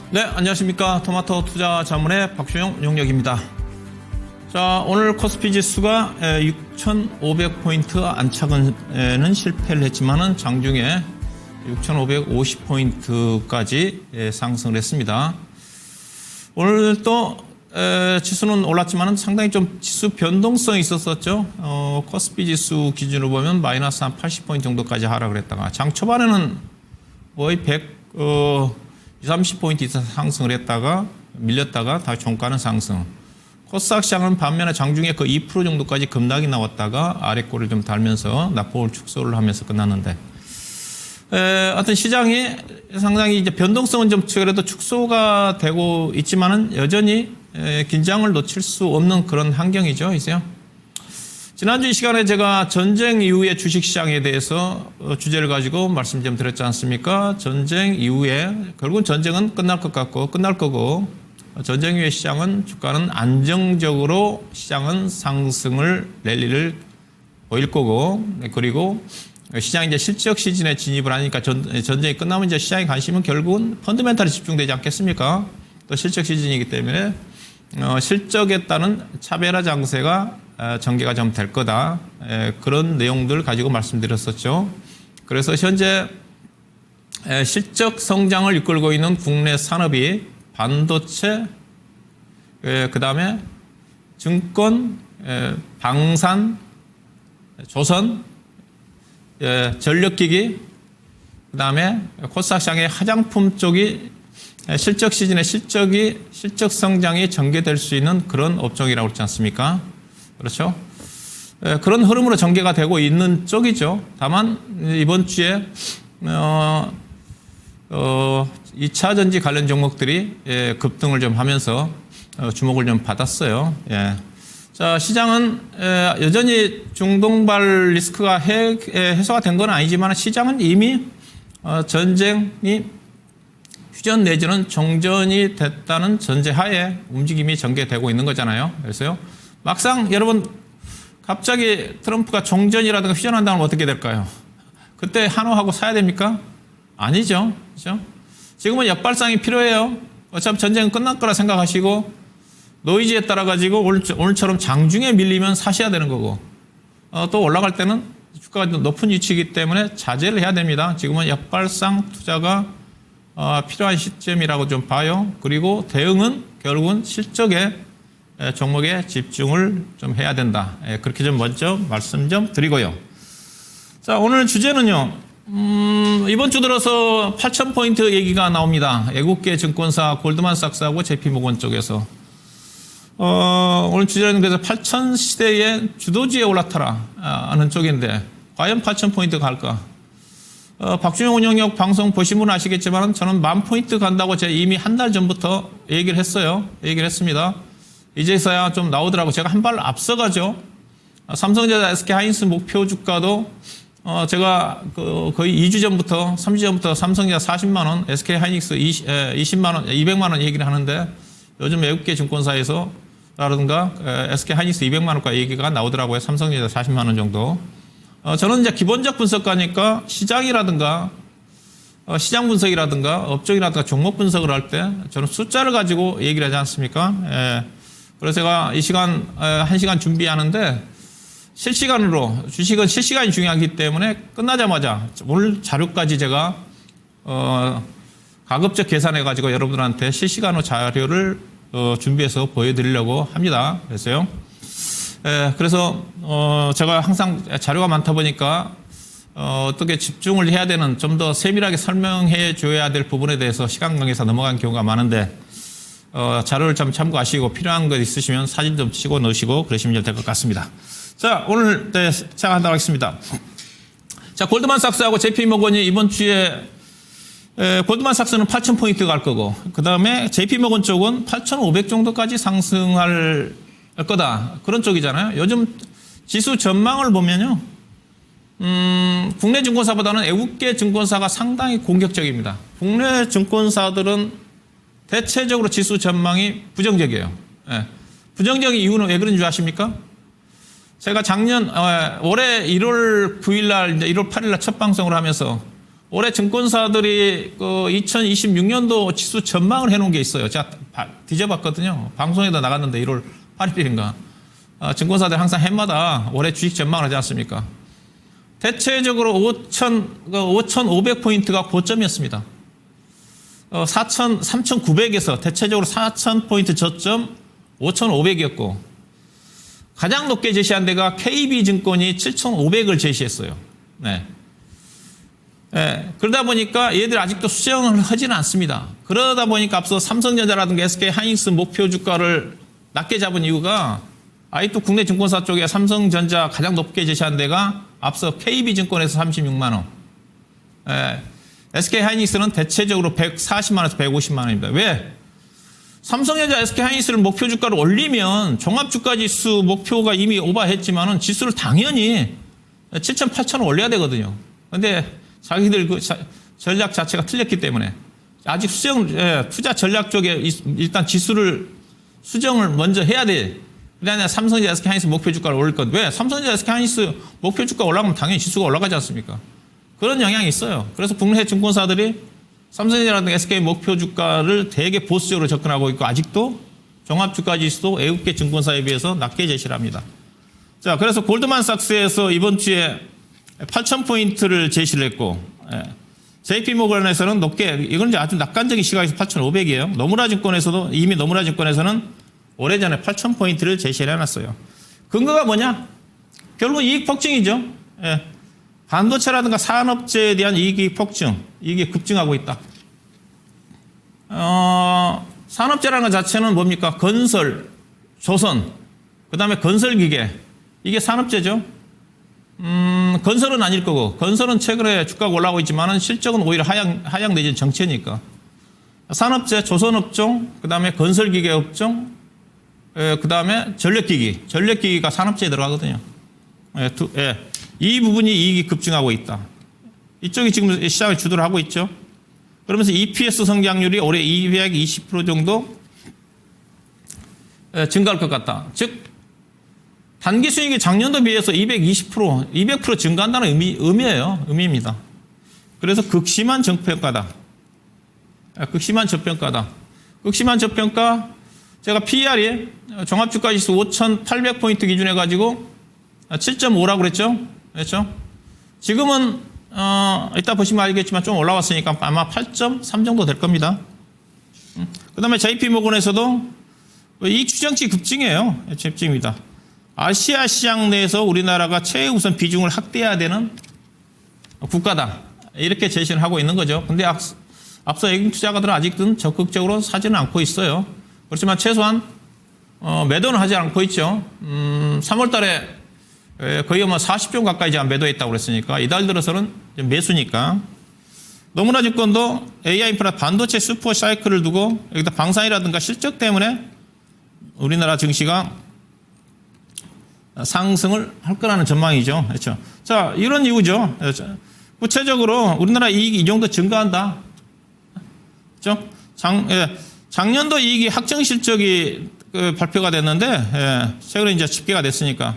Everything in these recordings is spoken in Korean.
네, 안녕하십니까. 토마토 투자 자문의 박주영 용역입니다. 자, 오늘 코스피 지수가 6,500포인트 안착은 실패를 했지만은 장중에 6,550포인트까지 상승을 했습니다. 오늘 또 지수는 올랐지만은 상당히 좀 지수 변동성이 있었었죠. 코스피 지수 기준으로 보면 마이너스 한 80포인트 정도까지 하락을 했다가 장 초반에는 거의 30포인트 이상 상승을 했다가 밀렸다가 다시 종가는 상승. 코스닥 시장은 반면에 장중에 그 2% 정도까지 급락이 나왔다가 아래꼬를 좀 달면서 낙폭을 축소를 하면서 끝났는데, 어떤 시장이 상당히 이제 변동성은 좀 그래도 축소가 되고 있지만은 여전히 긴장을 놓칠 수 없는 그런 환경이죠, 이제요. 지난주 이 시간에 제가 전쟁 이후의 주식시장에 대해서 주제를 가지고 말씀 좀 드렸지 않습니까? 전쟁 이후에 결국은 전쟁은 끝날 것 같고 끝날 거고, 전쟁 이후의 시장은 주가는 안정적으로 시장은 상승을 랠리를 보일 거고, 그리고 시장이 이제 실적 시즌에 진입을 하니까 전쟁이 끝나면 이제 시장의 관심은 결국은 펀더멘탈에 집중되지 않겠습니까? 또 실적 시즌이기 때문에 실적에 따른 차별화 장세가 전개가 좀 될 거다. 그런 내용들 가지고 말씀드렸었죠. 그래서 현재 실적 성장을 이끌고 있는 국내 산업이 반도체, 그 다음에 증권, 방산, 조선, 전력기기, 그 다음에 코스닥 시장의 화장품 쪽이 실적 시즌에 실적 성장이 전개될 수 있는 그런 업종이라고 그러지 않습니까? 그렇죠? 그런 흐름으로 전개가 되고 있는 쪽이죠. 다만 이번 주에 2차 전지 관련 종목들이 급등을 좀 하면서 주목을 좀 받았어요. 자, 시장은 여전히 중동발 리스크가 해소가 된 건 아니지만 시장은 이미 전쟁이 휴전 내지는 종전이 됐다는 전제하에 움직임이 전개되고 있는 거잖아요. 그래서요, 막상 여러분 갑자기 트럼프가 종전이라든가 휴전한다면 어떻게 될까요? 그때 한호하고 사야 됩니까? 아니죠. 그렇죠? 지금은 역발상이 필요해요. 어차피 전쟁은 끝날 거라 생각하시고 노이즈에 따라 가지고 오늘처럼 장중에 밀리면 사셔야 되는 거고, 또 올라갈 때는 주가가 높은 위치이기 때문에 자제를 해야 됩니다. 지금은 역발상 투자가 필요한 시점이라고 좀 봐요. 그리고 대응은 결국은 실적에 종목에 집중을 좀 해야 된다. 그렇게 좀 먼저 말씀 좀 드리고요. 자, 오늘 주제는요. 이번 주 들어서 8,000포인트 얘기가 나옵니다. 애국계 증권사 골드만삭스하고 JP모건 쪽에서. 오늘 주제는 그래서 8,000 시대의 주도지에 올라타라 하는 쪽인데, 과연 8,000포인트 갈까? 박준영 운영역 방송 보신 분은 아시겠지만 저는 10,000포인트 간다고 제가 이미 한 달 전부터 얘기를 했어요. 얘기를 했습니다. 이제서야 좀 나오더라고. 제가 한 발 앞서가죠. 삼성전자 SK하이닉스 목표 주가도 제가 거의 2주 전부터 3주 전부터 삼성전자 40만원, SK하이닉스 20만원, 200만원 얘기를 하는데, 요즘 외국계 증권사에서 라든가 SK하이닉스 200만원가 얘기가 나오더라고요. 삼성전자 40만원 정도. 저는 이제 기본적 분석가니까 시장이라든가 시장 분석이라든가 업종이라든가 종목 분석을 할 때 저는 숫자를 가지고 얘기를 하지 않습니까? 그래서 제가 이 시간 1시간 준비하는데 실시간으로, 주식은 실시간이 중요하기 때문에 끝나자마자 오늘 자료까지 제가 가급적 계산해 가지고 여러분들한테 실시간으로 자료를 준비해서 보여드리려고 합니다. 그래서요. 그래서 제가 항상 자료가 많다 보니까 어떻게 집중을 해야 되는, 좀 더 세밀하게 설명해 줘야 될 부분에 대해서 시간 관계에서 넘어간 경우가 많은데, 자료를 좀 참고하시고 필요한 것 있으시면 사진 좀 찍어 넣으시고 그러시면 될 것 같습니다. 자, 오늘 시작하도록 하겠습니다. 자, 골드만삭스하고 JP모건이 이번 주에 골드만삭스는 8,000포인트 갈 거고, 그 다음에 JP모건 쪽은 8,500 정도까지 상승할 거다. 그런 쪽이잖아요. 요즘 지수 전망을 보면요. 국내 증권사보다는 외국계 증권사가 상당히 공격적입니다. 국내 증권사들은 대체적으로 지수 전망이 부정적이에요. 부정적인 이유는 왜 그런지 아십니까? 제가 올해 1월 9일 날, 이제 1월 8일 날 첫 방송을 하면서 올해 증권사들이 그 2026년도 지수 전망을 해놓은 게 있어요. 제가 뒤져봤거든요. 방송에도 나갔는데 1월 8일인가. 증권사들 항상 해마다 올해 주식 전망을 하지 않습니까? 대체적으로 5,500포인트가 고점이었습니다. 3,900에서 대체적으로 4,000포인트 저점 5,500이었고, 가장 높게 제시한 데가 KB증권이 7,500을 제시했어요. 네. 네. 그러다 보니까 얘들 아직도 수정을 하지는 않습니다. 그러다 보니까 앞서 삼성전자라든가 SK하이닉스 목표 주가를 낮게 잡은 이유가, 아직도 국내 증권사 쪽에 삼성전자 가장 높게 제시한 데가 앞서 KB증권에서 36만 원. 예. SK하이닉스는 대체적으로 140만 원에서 150만 원입니다. 왜? 삼성전자 SK하이닉스를 목표 주가를 올리면 종합주가지수 목표가 이미 오버했지만은 지수를 당연히 7천, 8천원 올려야 되거든요. 근데 자기들 그 전략 자체가 틀렸기 때문에 아직 투자 전략 쪽에 일단 지수를 수정을 먼저 해야 돼. 그다음에 삼성전자 SK하이닉스 목표 주가를 올릴 것. 왜? 삼성전자 SK하이닉스 목표 주가 올라가면 당연히 지수가 올라가지 않습니까? 그런 영향이 있어요. 그래서 국내 증권사들이 삼성전자라든가 SK 목표 주가를 되게 보수적으로 접근하고 있고, 아직도 종합주가지수도 외국계 증권사에 비해서 낮게 제시를 합니다. 자, 그래서 골드만삭스에서 이번 주에 8,000포인트를 제시를 했고, JP모건에서는 높게, 이건 이제 아주 낙관적인 시각에서 8,500이에요. 노무라증권에서도, 이미 노무라증권에서는 오래전에 8,000포인트를 제시를 해놨어요. 근거가 뭐냐? 결국 이익 폭증이죠. 예. 반도체라든가 산업재에 대한 이익이 폭증, 이익이 급증하고 있다. 산업재라는 것 자체는 뭡니까? 건설, 조선, 그 다음에 건설기계, 이게 산업재죠. 건설은 아닐 거고, 건설은 최근에 주가가 올라오고 있지만은 실적은 오히려 하향 내지는 정체니까. 산업재, 조선업종, 그 다음에 건설기계 업종, 그 다음에 전력기기가 산업재에 들어가거든요. 이 부분이 이익이 급증하고 있다. 이쪽이 지금 시장을 주도를 하고 있죠. 그러면서 EPS 성장률이 올해 220% 정도 증가할 것 같다. 즉, 단기 수익이 작년도 비해서 200% 증가한다는 의미입니다. 그래서 극심한 저평가다. 극심한 저평가, 제가 PER이 종합주가지수 5,800포인트 기준해 가지고 7.5라고 그랬죠? 지금은 이따 보시면 알겠지만 좀 올라왔으니까 아마 8.3 정도 될 겁니다. 그 다음에 JP모건에서도 이익 추정치 급증이에요. 급증입니다. 아시아 시장 내에서 우리나라가 최우선 비중을 확대해야 되는 국가다. 이렇게 제시를 하고 있는 거죠. 근데 앞서 외국 투자가들은 아직은 적극적으로 사지는 않고 있어요. 그렇지만 최소한 매도는 하지 않고 있죠. 3월 달에 거의 40조 가까이 제가 매도했다고 그랬으니까 이달 들어서는 매수니까. 노무라증권도 AI 인프라 반도체 슈퍼 사이클을 두고 여기다 방산이라든가 실적 때문에 우리나라 증시가 상승을 할 거라는 전망이죠. 그렇죠. 자, 이런 이유죠. 구체적으로 우리나라 이익이 이 정도 증가한다. 그렇죠? 작년도 이익이 확정 실적이 발표가 됐는데, 최근에 이제 집계가 됐으니까.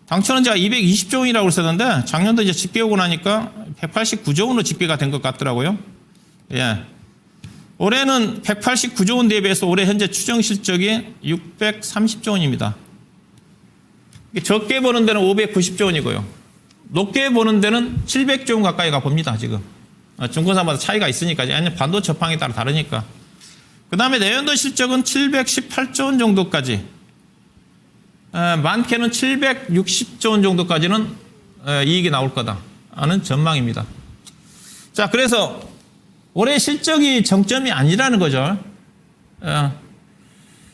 당초는 제가 220조 원이라고 했었는데, 작년도 이제 집계 오고 나니까 189조 원으로 집계가 된 것 같더라고요. 예. 올해는 189조 원 대비해서 올해 현재 추정 실적이 630조 원입니다. 적게 보는 데는 590조 원이고요. 높게 보는 데는 700조 원 가까이 가 봅니다, 지금. 증권사마다 차이가 있으니까, 아니면 반도체 업황에 따라 다르니까. 그 다음에 내년도 실적은 718조 원 정도까지, 많게는 760조 원 정도까지는 이익이 나올 거다 하는 전망입니다. 자, 그래서 올해 실적이 정점이 아니라는 거죠.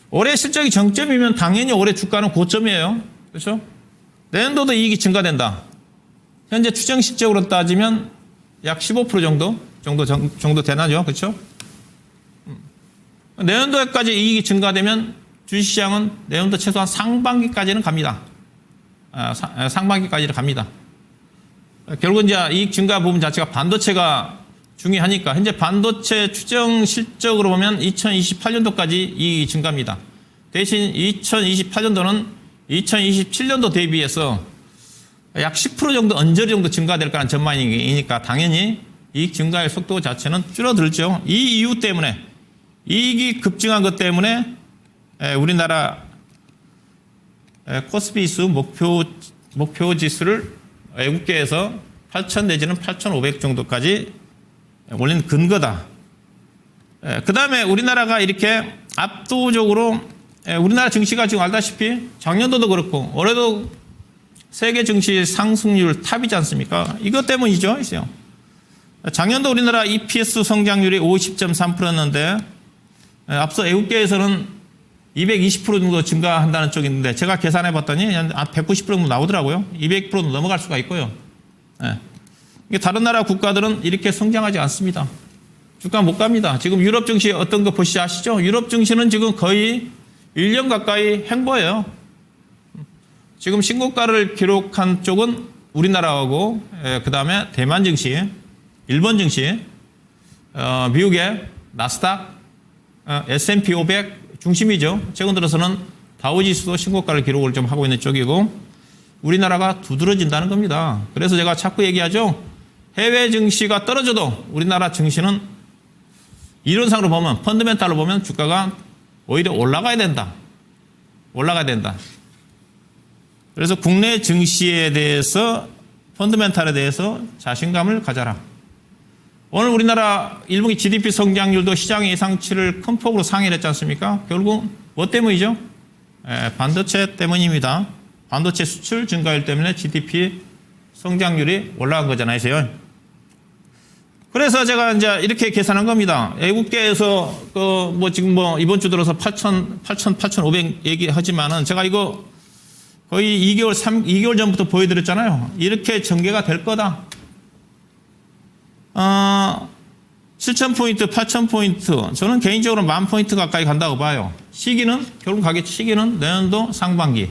올해 실적이 정점이면 당연히 올해 주가는 고점이에요. 그렇죠? 내년도도 이익이 증가된다. 현재 추정 실적으로 따지면 약 15% 정도 되나죠? 그렇죠? 내년도까지 이익이 증가되면 주식시장은 내년도 최소한 상반기까지는 갑니다. 상반기까지는 갑니다. 결국은 이제 이익 증가 부분 자체가 반도체가 중요하니까 현재 반도체 추정 실적으로 보면 2028년도까지 이익이 증가합니다. 대신 2028년도는 2027년도 대비해서 약 10% 정도 언저리 정도 증가될 거라는 전망이니까 당연히 이익 증가의 속도 자체는 줄어들죠. 이 이유 때문에, 이익이 급증한 것 때문에 우리나라 코스피 지수 목표 지수를 외국계에서 8,000 내지는 8,500 정도까지 올린 근거다. 그 다음에 우리나라가 이렇게 압도적으로, 우리나라 증시가 지금 알다시피 작년도도 그렇고 올해도 세계 증시 상승률 탑이지 않습니까? 이것 때문이죠. 작년도 우리나라 EPS 성장률이 50.3%였는데 앞서 외국계에서는 220% 정도 증가한다는 쪽이 있는데 제가 계산해 봤더니 한 190% 정도 나오더라고요. 200%도 넘어갈 수가 있고요. 다른 나라 국가들은 이렇게 성장하지 않습니다. 주가 못 갑니다. 지금 유럽 증시 어떤 거 보시지 아시죠? 유럽 증시는 지금 거의 1년 가까이 행보예요. 지금 신고가를 기록한 쪽은 우리나라하고 그 다음에 대만 증시, 일본 증시, 미국의 나스닥, S&P 500 중심이죠. 최근 들어서는 다우지수도 신고가를 기록을 좀 하고 있는 쪽이고 우리나라가 두드러진다는 겁니다. 그래서 제가 자꾸 얘기하죠. 해외 증시가 떨어져도 우리나라 증시는 이론상으로 보면, 펀더멘탈로 보면 주가가 오히려 올라가야 된다. 올라가야 된다. 그래서 국내 증시에 대해서, 펀더멘탈에 대해서 자신감을 가져라. 오늘 우리나라 1분기 GDP 성장률도 시장 예상치를 큰 폭으로 상회를 했지 않습니까? 결국 뭐 때문이죠? 반도체 때문입니다. 반도체 수출 증가율 때문에 GDP 성장률이 올라간 거잖아요. 그래서 제가 이제 이렇게 계산한 겁니다. 외국계에서 지금 이번 주 들어서 8,500 얘기하지만은 제가 이거 거의 2개월 전부터 보여드렸잖아요. 이렇게 전개가 될 거다. 7,000포인트, 8,000포인트. 저는 개인적으로 10,000포인트 가까이 간다고 봐요. 결국 시기는 내년도 상반기.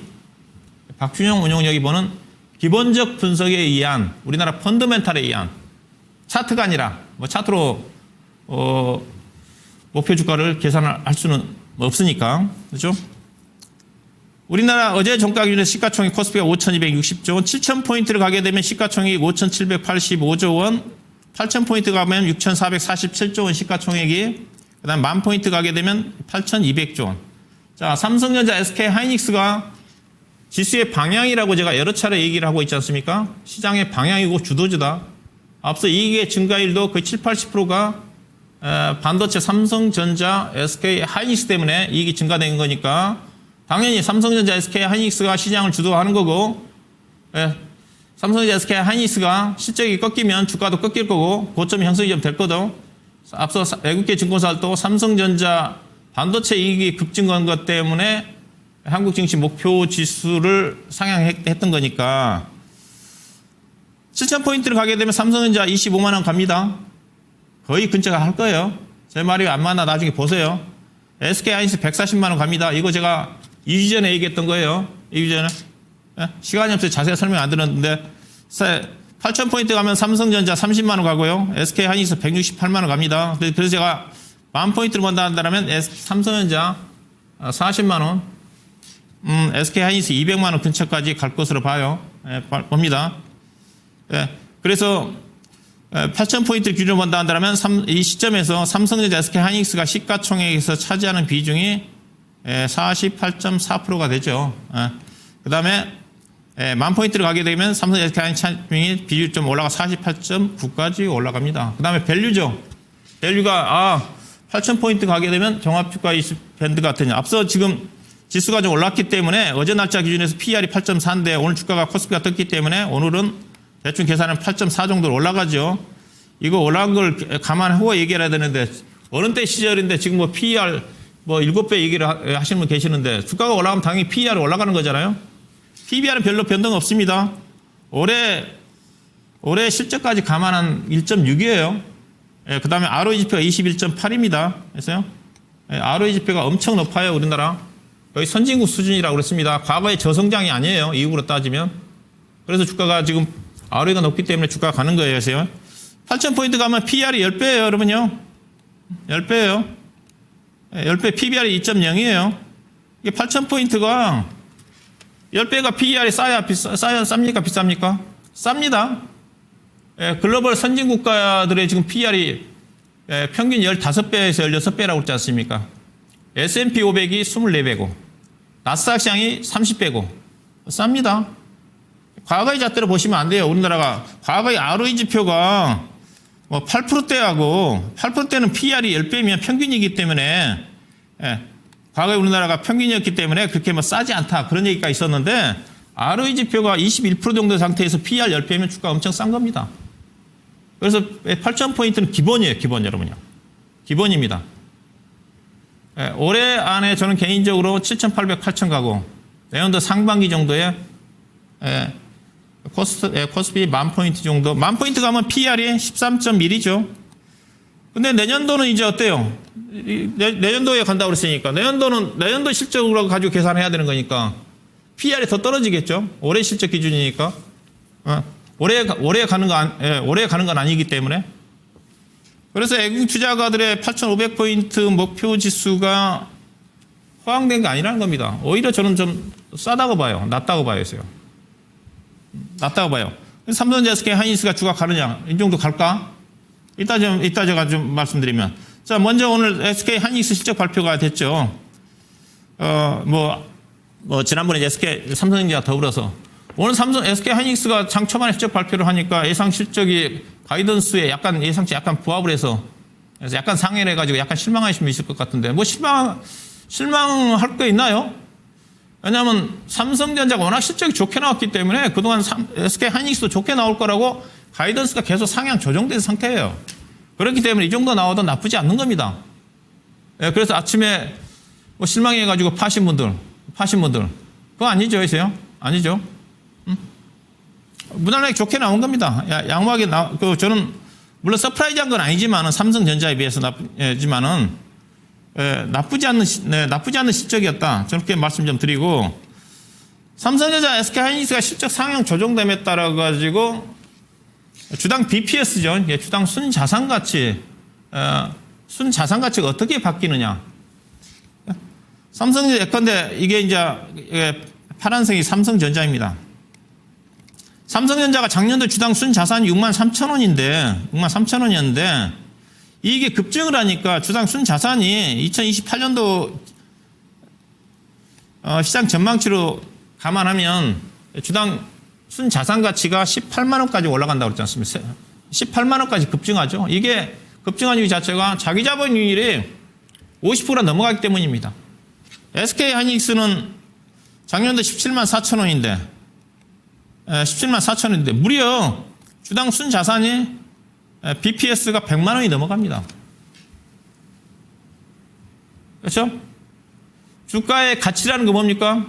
박준영 운용력이 보는 기본적 분석에 의한, 우리나라 펀더멘탈에 의한, 차트가 아니라, 차트로, 목표 주가를 계산할 수는 없으니까. 그죠? 우리나라 어제 종가 기준에 시가총액 코스피가 5,260조 원, 7,000포인트를 가게 되면 시가총액이 5,785조 원, 8,000포인트 가면 6,447조 원 시가총액이, 그 다음 10,000포인트 가게 되면 8,200조 원. 자, 삼성전자, SK 하이닉스가 지수의 방향이라고 제가 여러 차례 얘기를 하고 있지 않습니까? 시장의 방향이고 주도주다. 앞서 이익의 증가율도 거의 70~80%가 반도체 삼성전자, SK 하이닉스 때문에 이익이 증가된 거니까 당연히 삼성전자, SK 하이닉스가 시장을 주도하는 거고, 삼성전자, SK 하이닉스가 실적이 꺾이면 주가도 꺾일 거고 고점이 형성이 좀 될 거도. 앞서 외국계 증권사도 삼성전자 반도체 이익이 급증한 것 때문에 한국 증시 목표 지수를 상향했던 거니까 7,000포인트를 가게 되면 삼성전자 25만 원 갑니다. 거의 근처가 할 거예요. 제 말이 안 맞나 나중에 보세요. SK 하이닉스 140만 원 갑니다. 이거 제가 2주 전에 얘기했던 거예요. 2주 전에. 시간이 없어서 자세히 설명 안 들었는데 8,000포인트 가면 삼성전자 30만 원 가고요. SK 하이닉스 168만 원 갑니다. 그래서 제가 10,000포인트를 본다면 삼성전자 40만 원, SK 하이닉스 200만 원 근처까지 갈 것으로 봐요. 봅니다. 그래서 8,000포인트 기준으로 본다면 이 시점에서 삼성전자, SK 하이닉스가 시가총액에서 차지하는 비중이 48.4%가 되죠. 그 다음에 10,000포인트를 가게 되면 삼성, SK 하이닉스 비율이 좀 올라가 48.9까지 올라갑니다. 그 다음에 밸류죠. 밸류가 8,000포인트 가게 되면 종합주가 밴드 같은, 앞서 지금 지수가 좀 올랐기 때문에 어제 날짜 기준에서 PER이 8.4인데 오늘 주가가 코스피가 떴기 때문에 오늘은 대충 계산하면 8.4 정도로 올라가죠. 이거 올라간 걸 감안하고 얘기를 해야 되는데 어느 때 시절인데 지금 PER 7배 얘기를 하시는 분 계시는데 주가가 올라가면 당연히 PER이 올라가는 거잖아요. PBR은 별로 변동 없습니다. 올해 실적까지 감안한 1.6이에요. 그 다음에 ROE 지표가 21.8입니다. 그래서요. ROE 지표가 엄청 높아요, 우리나라. 거의 선진국 수준이라고 그랬습니다. 과거의 저성장이 아니에요, 이익으로 따지면. 그래서 주가가 지금 ROE가 높기 때문에 주가가 가는 거예요, 그래서요. 8,000포인트 가면 PER이 10배예요, 여러분요. 10배예요. 10배 PBR이 2.0이에요. 이게 8,000포인트가 10배가 PER이 쌉니까? 비쌉니까? 쌉니다. 글로벌 선진 국가들의 지금 PER이 평균 15배에서 16배라고 그러지 않습니까? S&P 500이 24배고, 나스닥 시장이 30배고, 쌉니다. 과거의 잣대로 보시면 안 돼요. 우리나라가 과거의 ROE 지표가 뭐 8%대하고 8%대는 PER이 10배면 평균이기 때문에 과거에 우리나라가 평균이었기 때문에 그렇게 뭐 싸지 않다 그런 얘기가 있었는데 ROE 지표가 21% 정도 상태에서 PER 10배면 주가 엄청 싼 겁니다. 그래서 8,000포인트는 기본이에요. 기본 여러분요. 기본입니다. 올해 안에 저는 개인적으로 7,800, 8,000 가고 내년도 상반기 정도에 코스피 10,000포인트 정도. 10,000포인트 가면 PER이 13.1이죠. 근데 내년도는 이제 어때요? 내년도에 간다고 그랬으니까. 내년도 실적으로 가지고 계산해야 되는 거니까. PER이 더 떨어지겠죠? 올해 실적 기준이니까. 올해 가는 건 아니기 때문에. 그래서 외국 투자가들의 8,500포인트 목표 지수가 허황된 게 아니라는 겁니다. 오히려 저는 좀 싸다고 봐요. 낮다고 봐요. 낮다고 봐요. 삼성전자, SK 하이닉스가 주가 가느냐? 이 정도 갈까? 이따 제가 좀 말씀드리면. 자, 먼저 오늘 SK 하이닉스 실적 발표가 됐죠. 지난번에 삼성전자 더불어서. 오늘 SK 하이닉스가 장 초반에 실적 발표를 하니까 예상 실적이 가이던스에 예상치 약간 부합을 해서 그래서 약간 상회를 해가지고 약간 실망하신 분 있을 것 같은데 뭐 실망할 거 있나요? 왜냐하면 삼성전자가 워낙 실적이 좋게 나왔기 때문에 그동안 SK 하이닉스도 좋게 나올 거라고 가이던스가 계속 상향 조정된 상태예요. 그렇기 때문에 이 정도 나와도 나쁘지 않는 겁니다. 그래서 아침에 뭐 실망해가지고 파신 분들 그거 아니죠, 이세요? 아니죠. 무난하게 좋게 나온 겁니다. 양호하게 저는 물론 서프라이즈한 건 아니지만은 삼성전자에 비해서 나쁘지 않는 실적이었다. 저렇게 말씀 좀 드리고 삼성전자, SK 하이닉스가 실적 상향 조정됨에 따라 가지고 주당 BPS죠. 주당 순자산가치가 어떻게 바뀌느냐? 삼성전자 예컨대 이게 이제 파란색이 삼성전자입니다. 삼성전자가 작년도 주당 순자산이 63,000원이었는데 이게 급증을 하니까 주당 순자산이 2028년도 시장 전망치로 감안하면 주당 순자산 가치가 18만 원까지 올라간다고 그랬지 않습니까? 18만 원까지 급증하죠. 이게 급증한 이유 자체가 자기 자본율이 50%가 넘어가기 때문입니다. SK 하이닉스는 작년도 17만 4천 원인데 17만 4천 원인데 무려 주당 순자산이 BPS가 100만 원이 넘어갑니다. 그렇죠? 주가의 가치라는 거 뭡니까?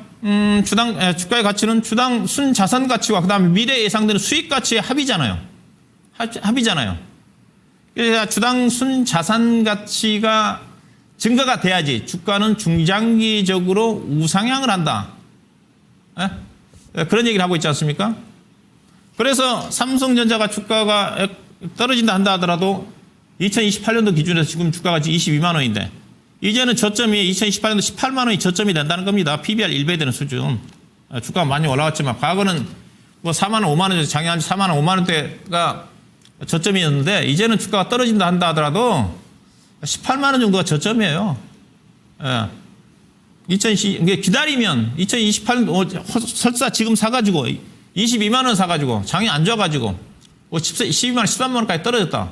주가의 가치는 주당 순자산 가치와 그 다음에 미래 예상되는 수익 가치의 합이잖아요. 그래서 주당 순자산 가치가 증가가 돼야지 주가는 중장기적으로 우상향을 한다. 그런 얘기를 하고 있지 않습니까? 그래서 삼성전자가 주가가 떨어진다 한다 하더라도 2028년도 기준에서 지금 주가가 22만 원인데 이제는 저점이 2028년도 18만 원이 저점이 된다는 겁니다. PBR 1배 되는 수준. 주가가 많이 올라갔지만 과거는 뭐 4만 원, 5만 원, 작년 4만 원, 5만 원대가 저점이었는데 이제는 주가가 떨어진다 한다 하더라도 18만 원 정도가 저점이에요. 기다리면 2028년 설사 지금 사가지고 22만 원 사가지고 장이 안 좋아가지고 12만 원, 13만 원까지 떨어졌다.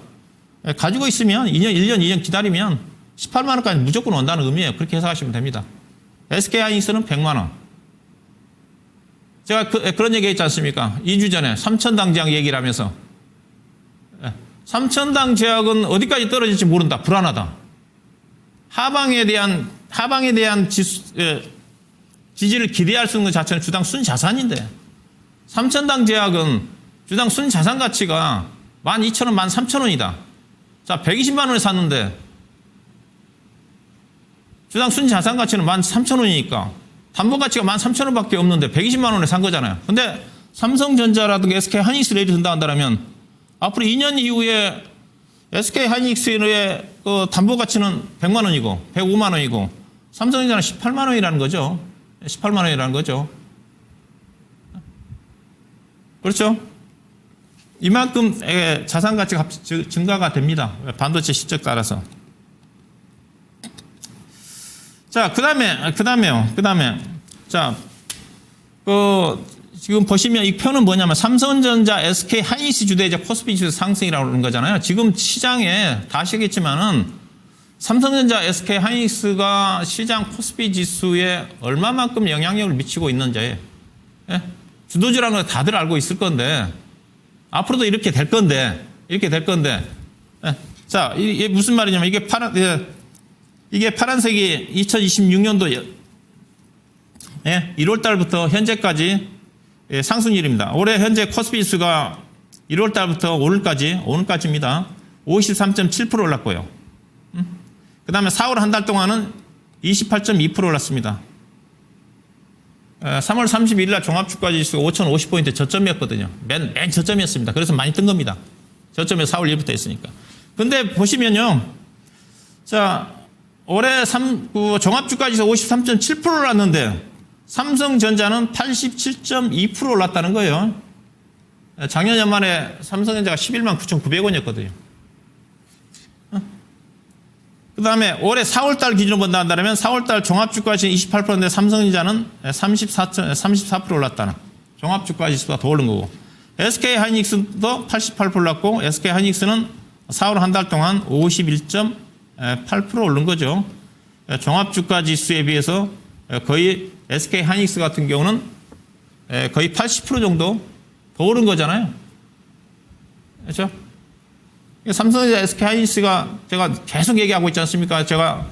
가지고 있으면 1년, 2년 기다리면 18만 원까지 무조건 온다는 의미예요. 그렇게 해석하시면 됩니다. SK 하이닉스는 100만 원. 제가 그런 얘기 했지 않습니까? 2주 전에 3천당 제약 얘기를 하면서 3천당 제약은 어디까지 떨어질지 모른다. 불안하다. 하방에 대한 지지를 기대할 수 있는 것 자체는 주당 순자산인데 3천당 제약은 주당 순자산 가치가 12,000원, 13,000원이다. 자, 120만 원에 샀는데 주당 순자산 가치는 13,000원이니까 담보 가치가 13,000원밖에 없는데 120만 원에 산 거잖아요. 근데 삼성전자라든가 SK 하이닉스를 예를 든다 한다면 앞으로 2년 이후에 SK 하이닉스의 담보 가치는 100만 원이고 105만 원이고 삼성전자는 18만 원이라는 거죠. 18만 원이라는 거죠. 그렇죠? 이만큼의 자산 가치가 증가가 됩니다. 반도체 실적 따라서. 자, 그 다음에요. 자, 지금 보시면 이 표는 뭐냐면 삼성전자, SK 하이닉스 주도의 코스피 지수 상승이라고 그러는 거잖아요. 지금 시장에 다 아시겠지만은 삼성전자, SK 하이닉스가 시장 코스피 지수에 얼마만큼 영향력을 미치고 있는지, 예? 주도주라는 걸 다들 알고 있을 건데, 앞으로도 이렇게 될 건데, 예? 자, 이게 무슨 말이냐면 이게 파란색이 2026년도 1월 달부터 현재까지 상승률입니다. 올해 현재 코스피 지수가 1월 달부터 오늘까지입니다. 53.7% 올랐고요. 그 다음에 4월 한 달 동안은 28.2% 올랐습니다. 3월 31일 날 종합주가지수가 5,050포인트 저점이었거든요. 맨 저점이었습니다. 그래서 많이 뜬 겁니다. 저점에 4월 1일부터 했으니까. 근데 보시면요. 자, 올해 종합주가지수 53.7% 올랐는데 삼성전자는 87.2% 올랐다는 거예요. 작년 연말에 삼성전자가 11만 9,900원이었거든요. 그 다음에 올해 4월달 기준으로 본다면 4월달 종합주가지수 28%인데 삼성전자는 34% 올랐다는 종합주가지수가 더 오른 거고, SK 하이닉스도 88% 올랐고, SK 하이닉스는 4월 한 달 동안 51.8% 오른 거죠. 종합주가지수에 비해서 거의 SK 하이닉스 같은 경우는 거의 80% 정도 더 오른 거잖아요. 그렇죠? 삼성전자, SK 하이닉스가 제가 계속 얘기하고 있지 않습니까? 제가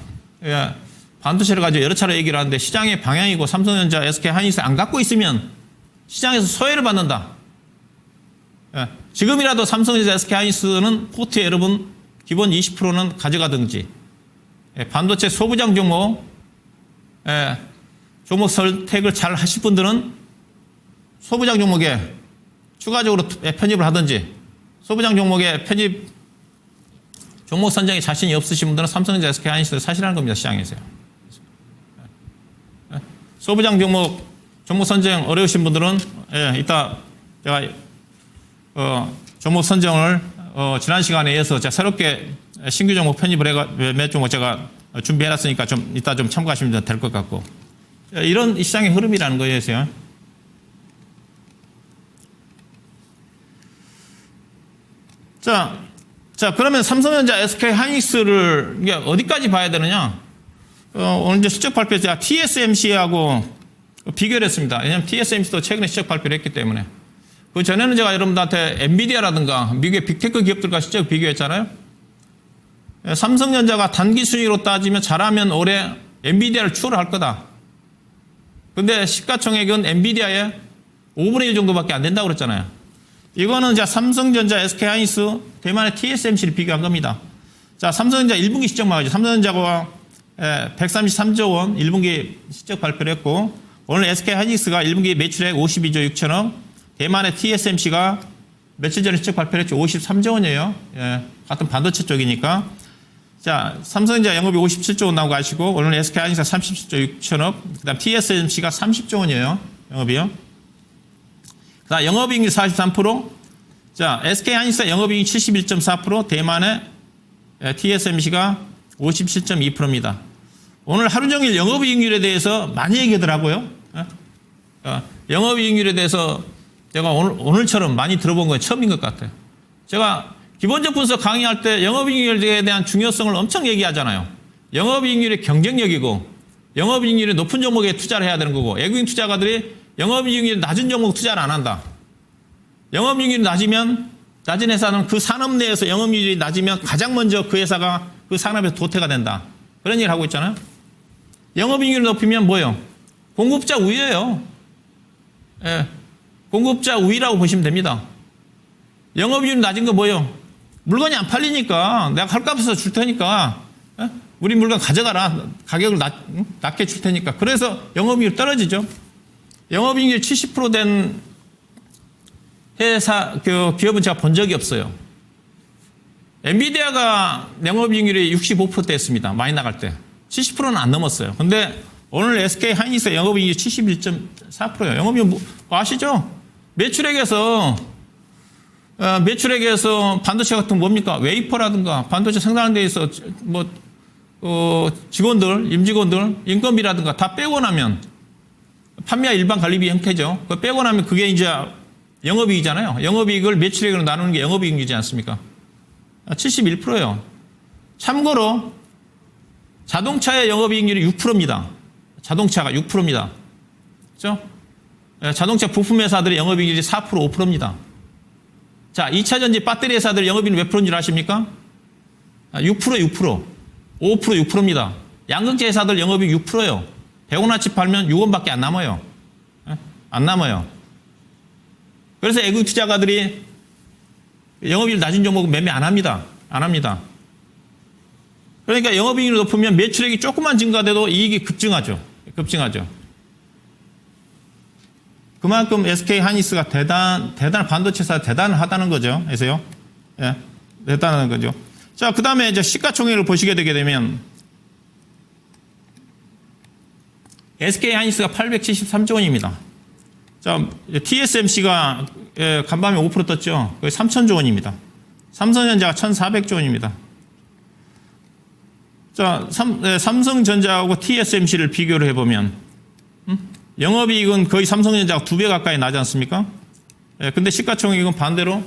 반도체를 가지고 여러 차례 얘기를 하는데 시장의 방향이고 삼성전자, SK 하이닉스 안 갖고 있으면 시장에서 소외를 받는다. 지금이라도 삼성전자, SK 하이닉스는 포트에 여러분 기본 20%는 가져가든지, 반도체 소부장 종목 선택을 잘 하실 분들은 소부장 종목에 추가적으로 편입을 하든지, 소부장 종목에 종목 선정에 자신이 없으신 분들은 삼성전자, SK 하이닉스를 사시라는 겁니다. 시장에서요. 소부장 종목 선정 어려우신 분들은 이따 제가 종목 선정을 지난 시간에 이어서 제가 새롭게 신규 종목 편입을 해가 몇 종목 제가 준비해놨으니까 좀 이따 좀 참고하시면 될 것 같고, 이런 시장의 흐름이라는 거예요. 자, 그러면 삼성전자, SK 하이닉스를 이게 어디까지 봐야 되느냐? 오늘 이제 실적 발표 제가 TSMC하고 비교를 했습니다. 왜냐하면 TSMC도 최근에 실적 발표를 했기 때문에. 그 전에는 제가 여러분들한테 엔비디아라든가 미국의 빅테크 기업들과 실적 비교했잖아요. 삼성전자가 단기 순위로 따지면 잘하면 올해 엔비디아를 추월할 거다. 근데 시가총액은 엔비디아의 5분의 1 정도밖에 안 된다고 그랬잖아요. 이거는 이제 삼성전자, SK 하이닉스, 대만의 TSMC를 비교한 겁니다. 자, 삼성전자 1분기 실적만 가지고 삼성전자가 133조 원 1분기 실적 발표를 했고, 오늘 SK 하이닉스가 1분기 매출액 52조 6천억, 대만의 TSMC가 며칠 전에 실적 발표를 했죠. 53조 원이에요. 같은 반도체 쪽이니까. 자, 삼성전자 영업이 57조 원 나오고 가시고, 오늘 SK 하이닉스가 37조 6천억, 그 다음 TSMC가 30조 원이에요. 영업이요. 그 다음 영업이익률 43%, 자, SK 하이닉스가 영업이익 71.4%, 대만의 TSMC가 57.2%입니다. 오늘 하루 종일 영업이익률에 대해서 많이 얘기하더라고요. 영업이익률에 대해서 제가 오늘처럼 많이 들어본 건 처음인 것 같아요. 제가 기본적 분석 강의할 때 영업이익률에 대한 중요성을 엄청 얘기하잖아요. 영업이익률이 경쟁력이고, 영업이익률이 높은 종목에 투자를 해야 되는 거고, 외국인 투자가들이 영업이익률이 낮은 종목 투자를 안 한다. 영업이익률이 낮은 회사는 그 산업 내에서 영업이익률이 낮으면 가장 먼저 그 회사가 그 산업에서 도태가 된다. 그런 얘기를 하고 있잖아요. 영업이익률을 높이면 뭐예요? 공급자 우위예요. 공급자 우위라고 보시면 됩니다. 영업이익률이 낮은 거 뭐예요? 물건이 안 팔리니까 내가 헐값에서 줄 테니까 우리 물건 가져가라. 가격을 낮게 줄 테니까. 그래서 영업이익률 떨어지죠. 영업이익률 70% 된 회사, 기업은 제가 본 적이 없어요. 엔비디아가 영업이익률이 65%대였습니다. 많이 나갈 때. 70%는 안 넘었어요. 근데 오늘 SK 하이닉스 영업이익률이 71.4%예요. 영업이익 뭐 아시죠? 매출액에서 매출액에서 반도체 같은 건 뭡니까? 웨이퍼라든가 반도체 생산하는 데 있어 직원들, 임직원들, 인건비라든가 다 빼고 나면 판매와 일반 관리비 형태죠. 그거 빼고 나면 그게 이제 영업이익이잖아요. 영업이익을 매출액으로 나누는 게 영업이익이지 않습니까? 71%예요. 참고로 자동차의 영업이익률이 6%입니다. 자동차가 6%입니다. 그렇죠? 자동차 부품 회사들의 영업이익률이 4%, 5%입니다. 자, 2차전지 배터리 회사들 영업이익률 몇 프로인 줄 아십니까? 6%, 6%. 5%, 6%입니다. 양극재 회사들 영업이익 6%예요. 100원어치 팔면 6원밖에 안 남아요. 안 남아요. 그래서 외국 투자가들이 영업이익 낮은 종목은 매매 안 합니다. 안 합니다. 그러니까 영업이익이 높으면 매출액이 조금만 증가돼도 이익이 급증하죠. 급증하죠. 그만큼 SK 하이닉스가 대단한 반도체사 대단하다는 거죠. 그래서요. 예. 대단한 거죠. 자, 그 다음에 이제 시가총액을 보시게 되게 되면 SK 하이닉스가 873조 원입니다. 자, TSMC가 간밤에 5% 떴죠. 거의 3,000조 원입니다. 삼성전자가 1,400조 원입니다. 자, 삼성전자하고 TSMC를 비교를 해보면, 영업이익은 거의 삼성전자가 2배 가까이 나지 않습니까? 근데 시가총액은 반대로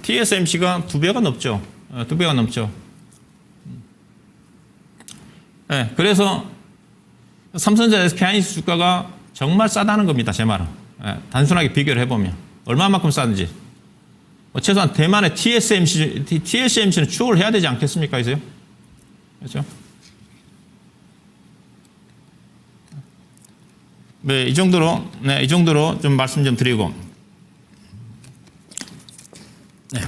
TSMC가 2배가 넘죠. 2배가 넘죠. 그래서 삼성전자 SK 하이닉스 주가가 정말 싸다는 겁니다. 제 말은. 단순하게 비교를 해보면. 얼마만큼 싸는지. 최소한 대만의 TSMC는 추억을 해야 되지 않겠습니까? 그래서요? 그렇죠? 네, 이 정도로 좀 말씀 좀 드리고. 네.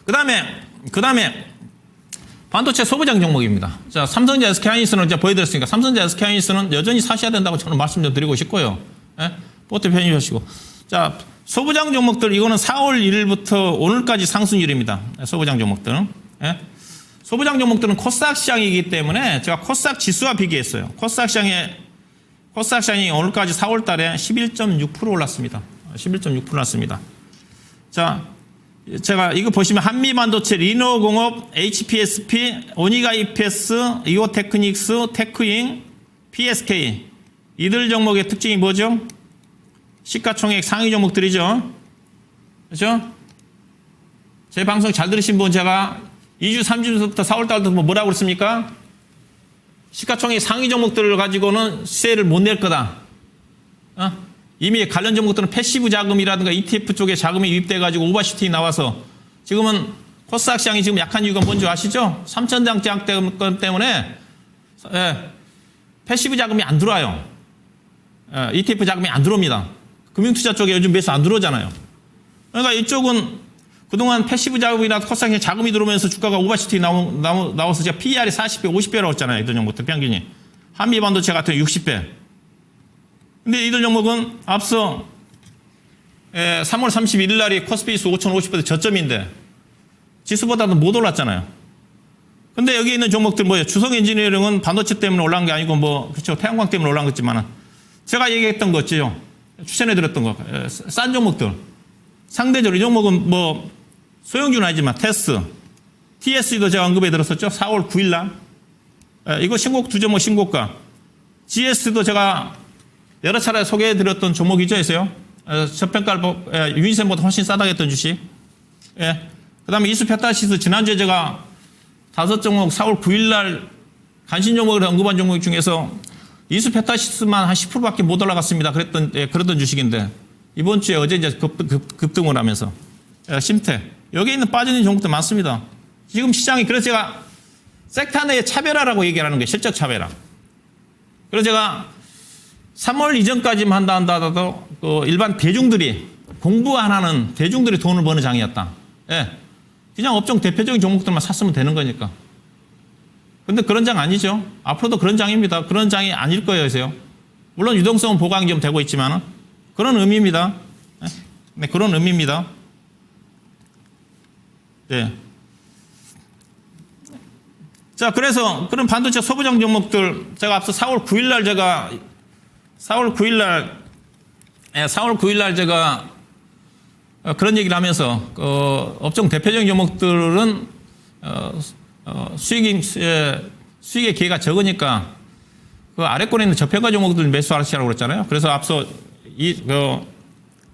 그 다음에, 반도체 소부장 종목입니다. 자, 삼성전자 SK 하이닉스는 이제 보여드렸으니까, 삼성전자 SK 하이닉스는 여전히 사셔야 된다고 저는 말씀 좀 드리고 싶고요. 포트 편입하시고. 자, 소부장 종목들, 이거는 4월 1일부터 오늘까지 상승률입니다. 소부장 종목들은. 소부장 종목들은 코스닥 시장이기 때문에 제가 코스닥 지수와 비교했어요. 코스닥 시장이 오늘까지 4월 달에 11.6% 올랐습니다. 11.6% 올랐습니다. 자, 제가 이거 보시면 한미반도체, 리노공업, HPSP, 오니가 EPS, 이오테크닉스, 테크잉, PSK 이들 종목의 특징이 뭐죠? 시가총액 상위 종목들이죠. 그렇죠? 제 방송 잘 들으신 분 제가 2주, 3주부터 4월 달부터 뭐라고 그랬습니까? 시가총액 상위 종목들을 가지고는 세를 못 낼 거다. 이미 관련 종목들은 패시브 자금이라든가 ETF 쪽에 자금이 유입돼 가지고 오버슈팅이 나와서 지금은 코스닥 시장이 지금 약한 이유가 뭔지 아시죠? 3,000장 때문에 패시브 자금이 안 들어와요. ETF 자금이 안 들어옵니다. 금융투자 쪽에 요즘 매수 안 들어오잖아요. 그러니까 이쪽은 그동안 패시브 자금이나 코스닥에 자금이 들어오면서 주가가 오버슈팅이 나와서 제가 PER이 40배, 50배라고 했잖아요. 이들 종목들 평균이. 한미반도체 같은 60배. 근데 이들 종목은 앞서 3월 31일 날이 코스피지수 5,050배 저점인데 지수보다도 못 올랐잖아요. 근데 여기 있는 종목들 뭐예요? 주성 엔지니어링은 반도체 때문에 올라간 게 아니고 그렇죠. 태양광 때문에 올라간 거지만 제가 얘기했던 거 있죠. 추천해드렸던 거. 싼 종목들. 상대적으로 이 종목은 소형주는 아니지만 TS도 제가 언급해 드렸었죠. 4월 9일 날. 이거 신곡 두 종목 신고가. GS도 제가 여러 차례 소개해 드렸던 종목이죠. 해서요. 저평가를 유인센보다 훨씬 싸다고 했던 주식. 그 다음에 이수페타시스 지난주에 제가 5종목 4월 9일 날 간신 종목을 언급한 종목 중에서 이수페타시스만 한 10%밖에 못 올라갔습니다. 그랬던 주식인데 이번 주에 어제 이제 급등을 하면서 심태 여기 있는 빠지는 종목도 많습니다. 지금 시장이 그래서 제가 섹터 내의 차별화라고 얘기하는 게 실적 차별화. 그래서 제가 3월 이전까지만 한다 하더라도 일반 대중들이 공부 안 하는 대중들이 돈을 버는 장이었다. 그냥 업종 대표적인 종목들만 샀으면 되는 거니까. 근데 그런 장 아니죠. 앞으로도 그런 장입니다. 그런 장이 아닐 거예요. 그래서요. 물론 유동성은 보강이 좀 되고 있지만 그런 의미입니다. 네, 그런 의미입니다. 네. 자, 그래서 그런 반도체 소부장 종목들 제가 앞서 4월 9일 날 4월 9일 날 제가 그런 얘기를 하면서 업종 대표적인 종목들은 수익의 기회가 적으니까 그 아래권에 있는 저평가 종목들 매수하시라고 그랬잖아요. 그래서 앞서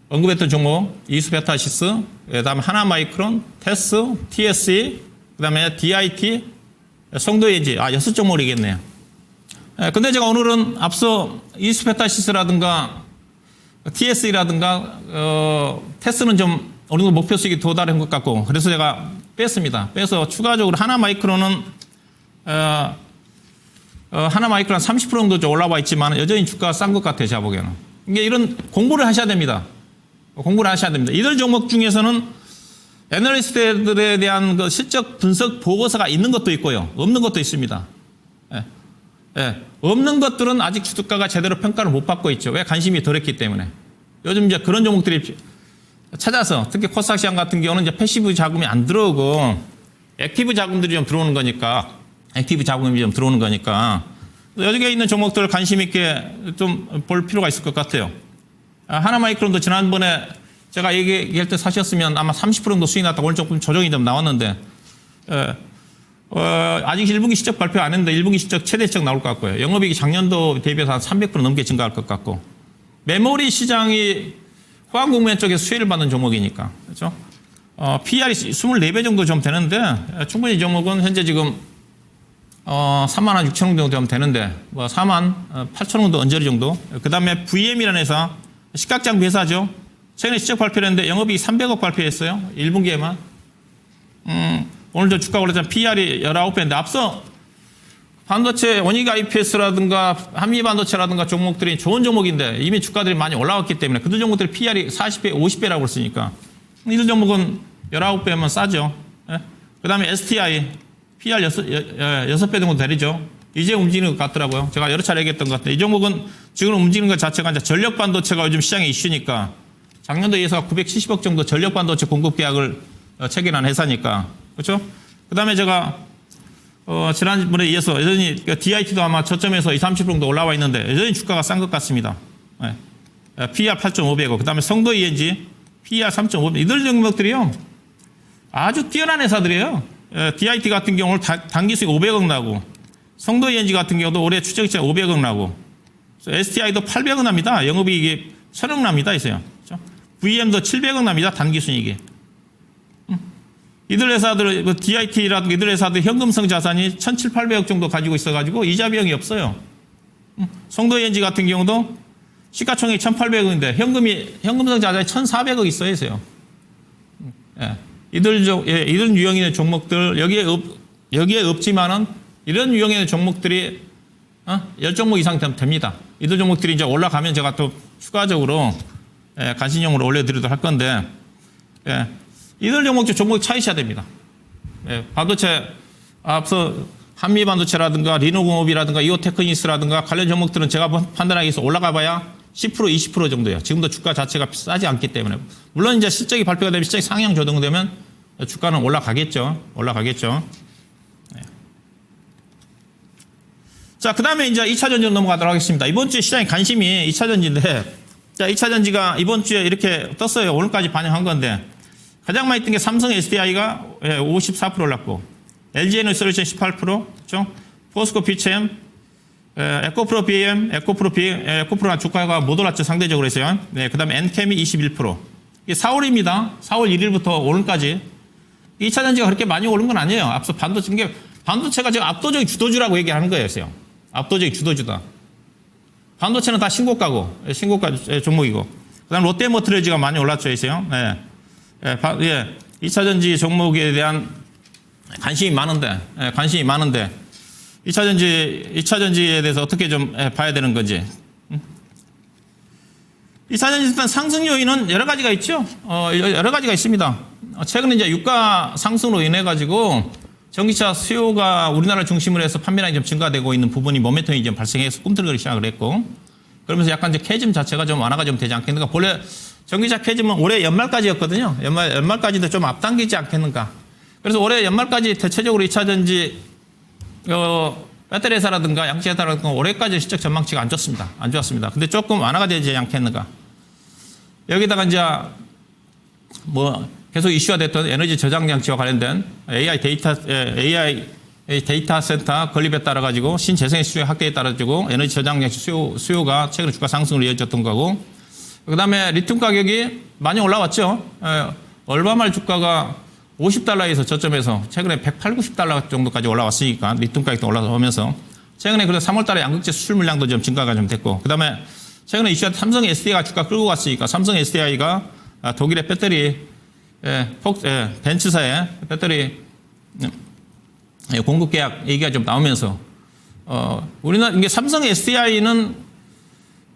언급했던 종목 이수베타시스, 그다음에 하나마이크론, 테스, TSE, 그다음에 DIT, 송도에지 6종목을 얘기했네요. 근데 제가 오늘은 앞서 이수페타시스라든가 TSE라든가 테스는 좀 어느 정도 목표 수익이 도달한 것 같고 그래서 제가 뺐습니다. 빼서 추가적으로 하나마이크론은 하나마이크론 30% 정도 좀 올라와 있지만 여전히 주가가 싼 것 같아요. 제가 보기에는. 이게 이런 공부를 하셔야 됩니다. 공부를 하셔야 됩니다. 이들 종목 중에서는 애널리스트들에 대한 그 실적 분석 보고서가 있는 것도 있고요. 없는 것도 있습니다. 없는 것들은 아직 주가가 제대로 평가를 못 받고 있죠. 왜? 관심이 덜했기 때문에. 요즘 이제 그런 종목들이 찾아서 특히 코스닥 시장 같은 경우는 이제 패시브 자금이 안 들어오고 액티브 자금들이 좀 들어오는 거니까 여기에 있는 종목들을 관심 있게 좀 볼 필요가 있을 것 같아요. 하나마이크론도 지난번에 제가 얘기할 때 사셨으면 아마 30% 정도 수익 났다고 오늘 조금 조정이 좀 나왔는데 아직 1분기 실적 발표 안 했는데 1분기 실적 최대 실적 나올 것 같고요. 영업이익이 작년도 대비해서 한 300% 넘게 증가할 것 같고 메모리 시장이 호환국면 쪽에 수혜를 받는 종목이니까 그렇죠? PR이 24배 정도 좀 되는데 충분히 이 종목은 현재 지금 3만 6천 원 정도 되면 되는데 뭐 4만 8천 원 정도 언저리 정도. 그 다음에 VM이라는 회사 식각장비 회사죠. 최근에 실적 발표를 했는데 영업이익 300억 발표했어요. 1분기에만. 오늘 저 주가 올랐잖아요. PR이 19배인데 앞서 반도체 원익 IPS라든가 한미반도체라든가 종목들이 좋은 종목인데 이미 주가들이 많이 올라왔기 때문에 그들 종목들이 PR이 40배, 50배라고 했으니까 이들 종목은 19배면 싸죠. 그 다음에 STI PR 6배 정도 되리죠. 이제 움직이는 것 같더라고요. 제가 여러 차례 얘기했던 것 같아요. 이 종목은 지금 움직이는 것 자체가 이제 전력 반도체가 요즘 시장의 이슈니까 작년도에 의해서 970억 정도 전력 반도체 공급 계약을 체결한 회사니까. 그렇죠? 그 다음에 제가 지난번에 이어서 여전히 DIT도 아마 저점에서 20, 30% 정도 올라와 있는데 여전히 주가가 싼 것 같습니다. PER 8.5배고 그 다음에 성도 ENG PER 3.5배. 이들 종목들이요. 아주 뛰어난 회사들이에요. DIT 같은 경우 오늘 단기 수익 500억 나고 성도 ENG 같은 경우도 올해 추정치가 500억 나고 STI도 800억 납니다. 영업이익이 1000억 납니다. 있어요. 그렇죠? VM도 700억 납니다. 단기 수익이. 이들 회사들, DIT라든가 이들 회사들 현금성 자산이 1700~800억 정도 가지고 있어가지고 이자 비용이 없어요. 성도 ENG 같은 경우도 시가총액이 1800억인데 현금성 자산이 1400억 있어요. 이들 유형의 종목들, 여기에 없지만은 이런 유형의 종목들이 10종목 이상 되면 됩니다. 이들 종목들이 이제 올라가면 제가 또 추가적으로 간신용으로 올려드리도록 할 건데, 이들 종목 차이셔야 됩니다. 반도체, 앞서 한미반도체라든가 리노공업이라든가 이오테크니스라든가 관련 종목들은 제가 판단하기 위해서 올라가 봐야 10%, 20% 정도예요. 지금도 주가 자체가 싸지 않기 때문에. 물론 이제 실적이 발표가 되면 실적이 상향 조정되면 주가는 올라가겠죠. 자, 그 다음에 이제 2차전지로 넘어가도록 하겠습니다. 이번 주에 시장의 관심이 2차전지인데, 자, 2차전지가 이번 주에 이렇게 떴어요. 오늘까지 반영한 건데, 가장 많이 뜬 게 삼성 SDI가 54% 올랐고, LG에너지솔루션 18%, 그렇죠? 포스코 PCM, 에코프로 BM, 에코프로가 주가가 못 올랐죠. 상대적으로 해서요. 그 다음에 엔캠이 21%. 이게 4월입니다. 4월 1일부터 오늘까지. 2차전지가 그렇게 많이 오른 건 아니에요. 앞서 반도체가 지금 압도적인 주도주라고 얘기하는 거예요. 압도적인 주도주다. 반도체는 다 신고가 종목이고. 그 다음 롯데모터레지가 많이 올랐죠. 2차전지 종목에 대한 관심이 많은데 2차전지에 대해서 어떻게 좀 봐야 되는 건지. 2차전지 일단 상승 요인은 여러 가지가 있죠. 여러 가지가 있습니다. 최근에 이제 유가 상승으로 인해 가지고 전기차 수요가 우리나라를 중심으로 해서 판매량이 좀 증가되고 있는 부분이 모멘텀이 좀 발생해서 꿈틀거리기 시작을 했고, 그러면서 약간 이제 캐즘 자체가 좀 완화가 좀 되지 않겠는가. 본래 전기차 캐즘은 올해 연말까지였거든요. 연말까지도 좀 앞당기지 않겠는가. 그래서 올해 연말까지 대체적으로 2차전지 배터리 회사라든가 양치 회사라든가 올해까지 실적 전망치가 안 좋았습니다. 근데 조금 완화가 되지 않겠는가. 여기다가 이제 뭐 계속 이슈가 됐던 에너지 저장 장치와 관련된 AI 데이터 센터 건립에 따라 가지고 신재생 수요 확대에 따라 가지고 에너지 저장 장치 수요가 최근에 주가 상승으로 이어졌던 거고, 그다음에 리튬 가격이 많이 올라왔죠. 얼마말 주가가 50달러에서 저점에서 최근에 108, 90달러 정도까지 올라왔으니까 리튬 가격도 올라오면서 최근에 그래서 3월달에 양극재 수출 물량도 좀 증가가 좀 됐고, 그다음에 최근에 이슈한 삼성 SDI가 주가 끌고 갔으니까 삼성 SDI가 독일의 배터리 벤츠사의 배터리 공급 계약 얘기가 좀 나오면서 우리나라 이게 삼성 SDI는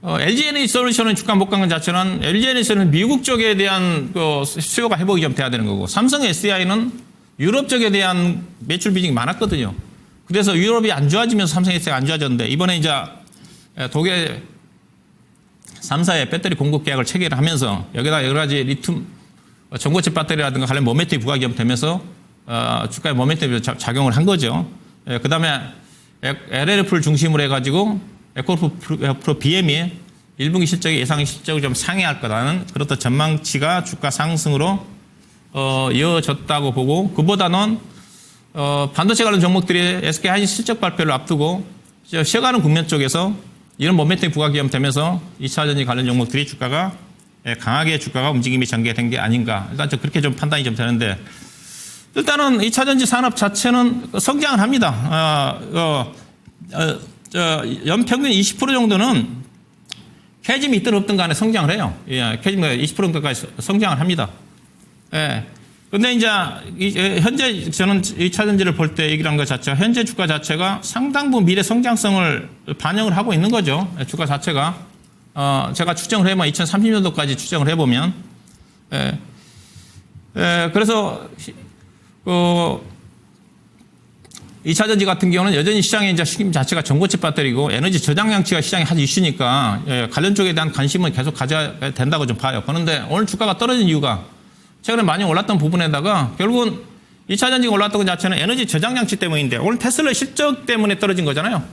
LG 에너지 솔루션은 주가 못 간 것 자체는 LG 에너지는 미국 쪽에 대한 그 수요가 회복이 좀 돼야 되는 거고, 삼성 SDI는 유럽 쪽에 대한 매출 비중이 많았거든요. 그래서 유럽이 안 좋아지면서 삼성 SDI가 안 좋아졌는데, 이번에 이제 독일 3사의 배터리 공급 계약을 체결을 하면서 여기다 여러 가지 리튬 전고체 배터리라든가 관련 모멘텀이 부각이 좀 되면서 주가에 모멘텀이 작용을 한 거죠. 그 다음에 LLF를 중심으로 해가지고 에코프로 BM이 1분기 실적이 예상 실적을 좀 상회할 거라는 그렇다 전망치가 주가 상승으로 이어졌다고 보고, 그보다는 반도체 관련 종목들이 SK 한신 실적 발표를 앞두고 쉬어가는 국면 쪽에서 이런 모멘텀이 부각이 좀 되면서 2차전지 관련 종목들이 주가가 강하게 주가가 움직임이 전개된 게 아닌가. 일단 좀 그렇게 좀 판단이 좀 되는데, 일단은 2차전지 산업 자체는 성장을 합니다. 연평균 20% 정도는 캐즘이 있든 없든 간에 성장을 해요. 예, 캐즘이 20% 정도까지 성장을 합니다. 예. 근데 이제 현재 저는 2차전지를 볼 때 얘기를 한 것 자체가 현재 주가 자체가 상당 부분 미래 성장성을 반영을 하고 있는 거죠. 주가 자체가. 제가 추정을 해보면 2030년도까지 추정을 해보면. 그래서, 2차전지 같은 경우는 여전히 시장의 이제 시김 자체가 전고체 배터리고 에너지 저장 장치가 시장에 아주 이슈니까 관련 쪽에 대한 관심은 계속 가져야 된다고 좀 봐요. 그런데 오늘 주가가 떨어진 이유가 최근에 많이 올랐던 부분에다가 결국은 2차전지가 올랐던 것 자체는 에너지 저장 장치 때문인데, 오늘 테슬라 실적 때문에 떨어진 거잖아요.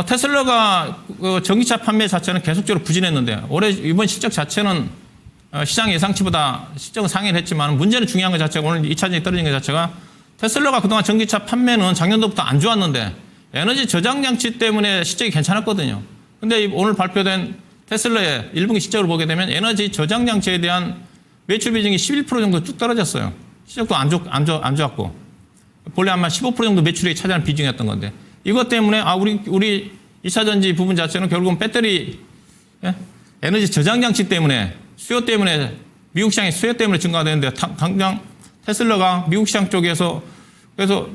테슬라가 전기차 판매 자체는 계속적으로 부진했는데 올해 이번 실적 자체는 시장 예상치보다 실적은 상회를 했지만, 문제는 중요한 것 자체가 오늘 2차전지 떨어진 것 자체가 테슬라가 그동안 전기차 판매는 작년도부터 안 좋았는데 에너지 저장 장치 때문에 실적이 괜찮았거든요. 근데 오늘 발표된 테슬라의 1분기 실적을 보게 되면 에너지 저장 장치에 대한 매출 비중이 11% 정도 쭉 떨어졌어요. 실적도 안 좋았고. 본래 아마 15% 정도 매출이 차지하는 비중이었던 건데. 이것 때문에, 우리 2차전지 부분 자체는 결국은 배터리, 에너지 저장 장치 때문에, 수요 때문에, 미국 시장의 수요 때문에 증가가 되는데, 당장 테슬라가 미국 시장 쪽에서, 그래서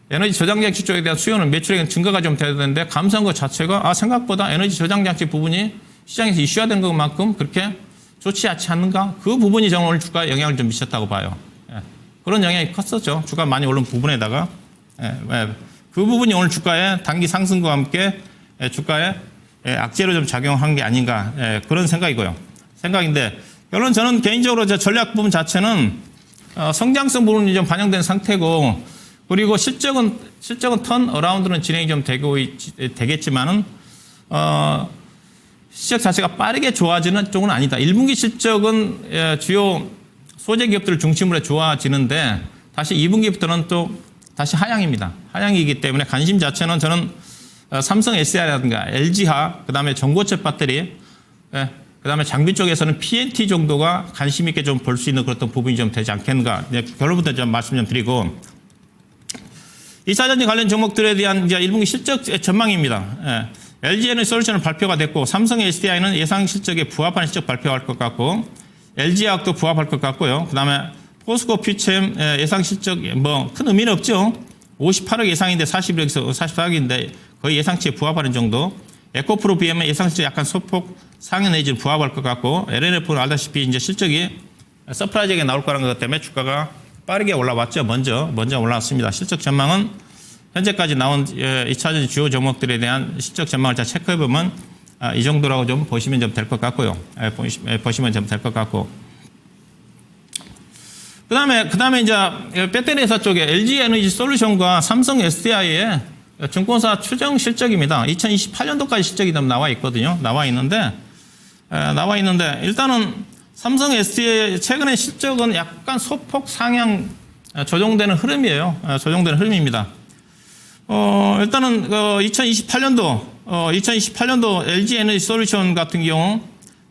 에너지 저장 장치 쪽에 대한 수요는 매출액은 증가가 좀 돼야 되는데, 감소한 것 자체가, 생각보다 에너지 저장 장치 부분이 시장에서 이슈화 된 것만큼 그렇게 좋지 않은가? 그 부분이 저는 오늘 주가에 영향을 좀 미쳤다고 봐요. 그런 영향이 컸었죠. 주가 많이 오른 부분에다가. 그 부분이 오늘 주가의 단기 상승과 함께 주가에 악재로 좀 작용한 게 아닌가. 그런 생각인데, 결론 저는 개인적으로 전략 부분 자체는 성장성 부분이 좀 반영된 상태고, 그리고 실적은 턴 어라운드는 진행이 좀 되겠지만은, 실적 자체가 빠르게 좋아지는 쪽은 아니다. 1분기 실적은 주요 소재 기업들을 중심으로 좋아지는데 다시 2분기부터는 또 다시 하향입니다. 하향이기 때문에 관심 자체는 저는 삼성 SDI라든가 LG화, 그다음에 전고체 배터리, 그다음에 장비 쪽에서는 PNT 정도가 관심 있게 좀 볼 수 있는 그런 부분이 좀 되지 않겠는가. 결론부터 좀 말씀 좀 드리고, 2차전지 관련 종목들에 대한 이제 1분기 실적 전망입니다. LG 에너지 솔루션은 발표가 됐고, 삼성 SDI는 예상 실적에 부합하는 실적 발표할 것 같고, LG화학도 부합할 것 같고요. 그 다음에 포스코 퓨처엠 예상 실적 뭐 큰 의미는 없죠. 58억 예상인데 41억에서 44억인데 거의 예상치에 부합하는 정도. 에코프로 BM은 예상 실적 약간 소폭 상회 내지는 부합할 것 같고, LNF는 알다시피 이제 실적이 서프라이즈하게 나올 거라는 것 때문에 주가가 빠르게 올라왔죠. 먼저 올라왔습니다. 실적 전망은 현재까지 나온 2차전지 주요 종목들에 대한 실적 전망을 잘 체크해보면 이 정도라고 좀 보시면 좀 될 것 같고요. 보시면 좀 될 것 같고. 그 다음에 이제 배터리 회사 쪽에 LG 에너지 솔루션과 삼성 SDI의 증권사 추정 실적입니다. 2028년도까지 실적이 나와 있거든요. 나와 있는데, 나와 있는데 일단은 삼성 SDI 최근의 실적은 약간 소폭 상향 조정되는 흐름이에요. 조정되는 흐름입니다. 일단은 2028년도 LG 에너지 솔루션 같은 경우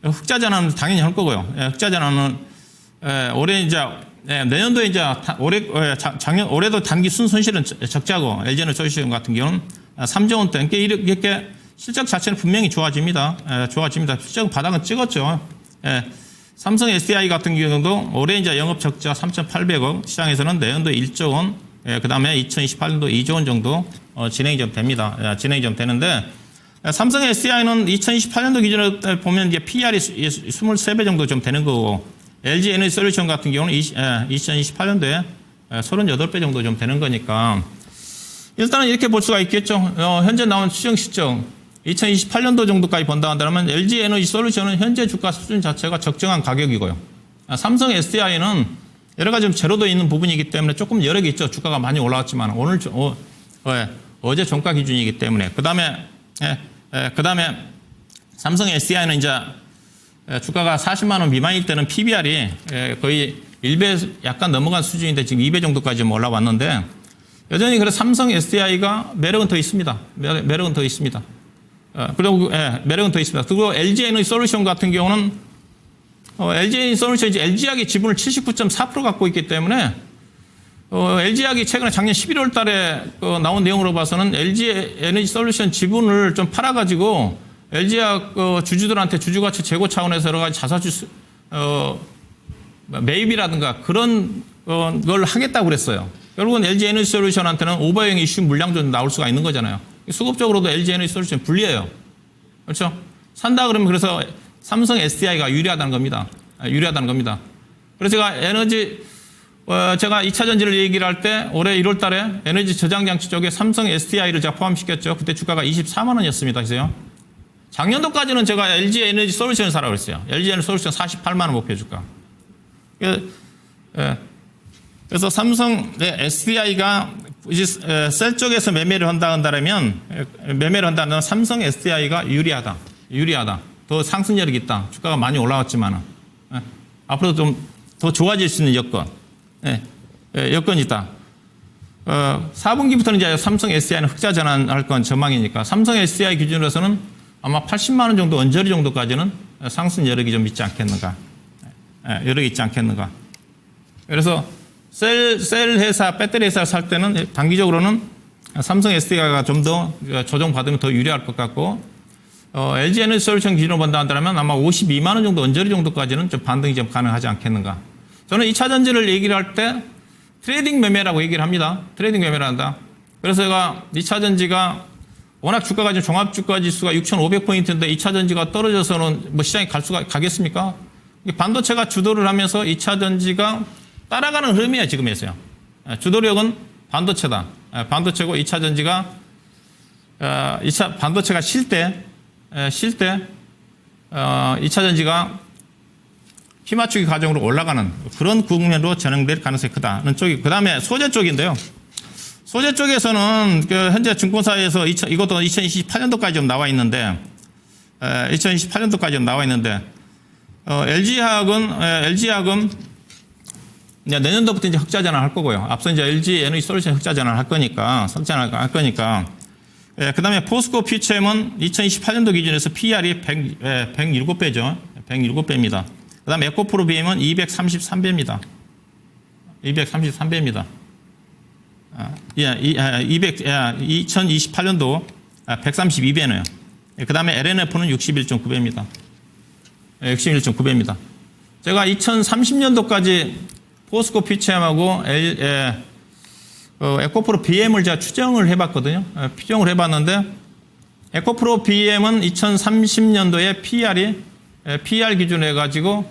흑자 전환은 당연히 할 거고요. 흑자 전환은 올해 이제 내년도에 이제 올해도 단기 순손실은 적자고 LG 에너지 솔루션 같은 경우는 3조 원대 이렇게 실적 자체는 분명히 좋아집니다. 좋아집니다. 실적 바닥은 찍었죠. 삼성 SDI 같은 경우도 올해 이제 영업 적자 3,800억, 시장에서는 내년도 1조 원, 그 다음에 2028년도 2조 원 정도 진행이 좀 됩니다. 진행이 좀 되는데, 삼성 SDI는 2028년도 기준으로 보면 이제 PR이 23배 정도 좀 되는 거고, LG 에너지 솔루션 같은 경우는 2028년도에 38배 정도 좀 되는 거니까, 일단은 이렇게 볼 수가 있겠죠. 현재 나온 추정 실적 2028년도 정도까지 본다 한다면 LG 에너지 솔루션은 현재 주가 수준 자체가 적정한 가격이고요. 삼성 SDI는 여러 가지 좀 제로도 있는 부분이기 때문에 조금 여력이 있죠. 주가가 많이 올라왔지만 어제 종가 기준이기 때문에 그다음에 삼성 SDI는 이제 주가가 40만 원 미만일 때는 PBR이 거의 1배 약간 넘어간 수준인데 지금 2배 정도까지 올라왔는데 여전히 그래서 삼성 SDI가 매력은 더 있습니다. 매력은 더 있습니다. 그리고 매력은 더 있습니다. 그리고 LG 에너지 솔루션 같은 경우는 LG 에너지 솔루션이 이제 LG화학이 지분을 79.4% 갖고 있기 때문에 LG화학이 최근에 작년 11월 달에 나온 내용으로 봐서는 LG 에너지 솔루션 지분을 좀 팔아가지고 LG화학 주주들한테 주주가치 제고 차원에서 여러 가지 자사주 매입이라든가 그런 걸 하겠다고 그랬어요. 결국은 LG 에너지 솔루션한테는 오버행 이슈 물량 좀 나올 수가 있는 거잖아요. 수급적으로도 LG 에너지 솔루션 불리해요. 그렇죠? 산다 그러면 그래서 삼성 SDI가 유리하다는 겁니다. 유리하다는 겁니다. 그래서 제가 2차 전지를 얘기를 할 때 올해 1월 달에 에너지 저장 장치 쪽에 삼성 SDI를 제가 포함시켰죠. 그때 주가가 24만 원이었습니다. 그래서요. 작년도까지는 제가 LG 에너지 솔루션을 사라고 그랬어요. LG 에너지 솔루션 48만 원 목표 주가. 그래서 삼성 SDI가 셀 쪽에서 매매를 한다면 삼성 SDI가 유리하다. 더 상승 여력이 있다. 주가가 많이 올라왔지만 앞으로 좀 더 좋아질 수 있는 여건이 있다. 4분기부터는 이제 삼성 SDI는 흑자 전환할 건 전망이니까 삼성 SDI 기준으로서는 아마 80만 원 정도 언저리 정도까지는 상승 여력이 좀 있지 않겠는가. 여력이 있지 않겠는가. 그래서 셀 회사, 배터리 회사를 살 때는 단기적으로는 삼성 SDI가 좀 더 조정받으면 더 유리할 것 같고, LG 에너지 솔루션 기준으로 본다 한다면 아마 52만 원 정도 언저리 정도까지는 좀 반등이 좀 가능하지 않겠는가. 저는 2차 전지를 얘기를 할 때 트레이딩 매매라고 얘기를 합니다. 트레이딩 매매를 한다. 그래서 제가 2차 전지가 워낙 주가가 지금 종합주가 지수가 6,500포인트인데 2차 전지가 떨어져서는 뭐 시장에 가겠습니까? 반도체가 주도를 하면서 2차 전지가 따라가는 흐름이에요, 지금에서요. 주도력은 반도체다. 반도체고 2차 전지가, 반도체가 쉴 때, 2차 전지가 키 맞추기 과정으로 올라가는 그런 국면으로 전환될 가능성이 크다는 쪽이, 그 다음에 소재 쪽인데요. 소재 쪽에서는 현재 증권사에서 이것도 2028년도까지 좀 나와 있는데, LG화학은 내년도부터 이제 흑자 전환할 거고요. 앞서 이제 LG 에너지 솔루션 흑자 전환할 거니까, 그 다음에 포스코 퓨처엠은 2028년도 기준에서 PR이 107배죠. 107배입니다. 그 다음에 에코프로 BM은 233배입니다. 2028년도 132배네요. 그 다음에 LNF는 61.9배입니다. 61.9배입니다. 제가 2030년도까지 포스코 퓨처엠하고 에코프로 BM을 제가 추정을 해봤거든요. 추정을 해봤는데 에코프로 BM은 2030년도에 PR 기준으로 해가지고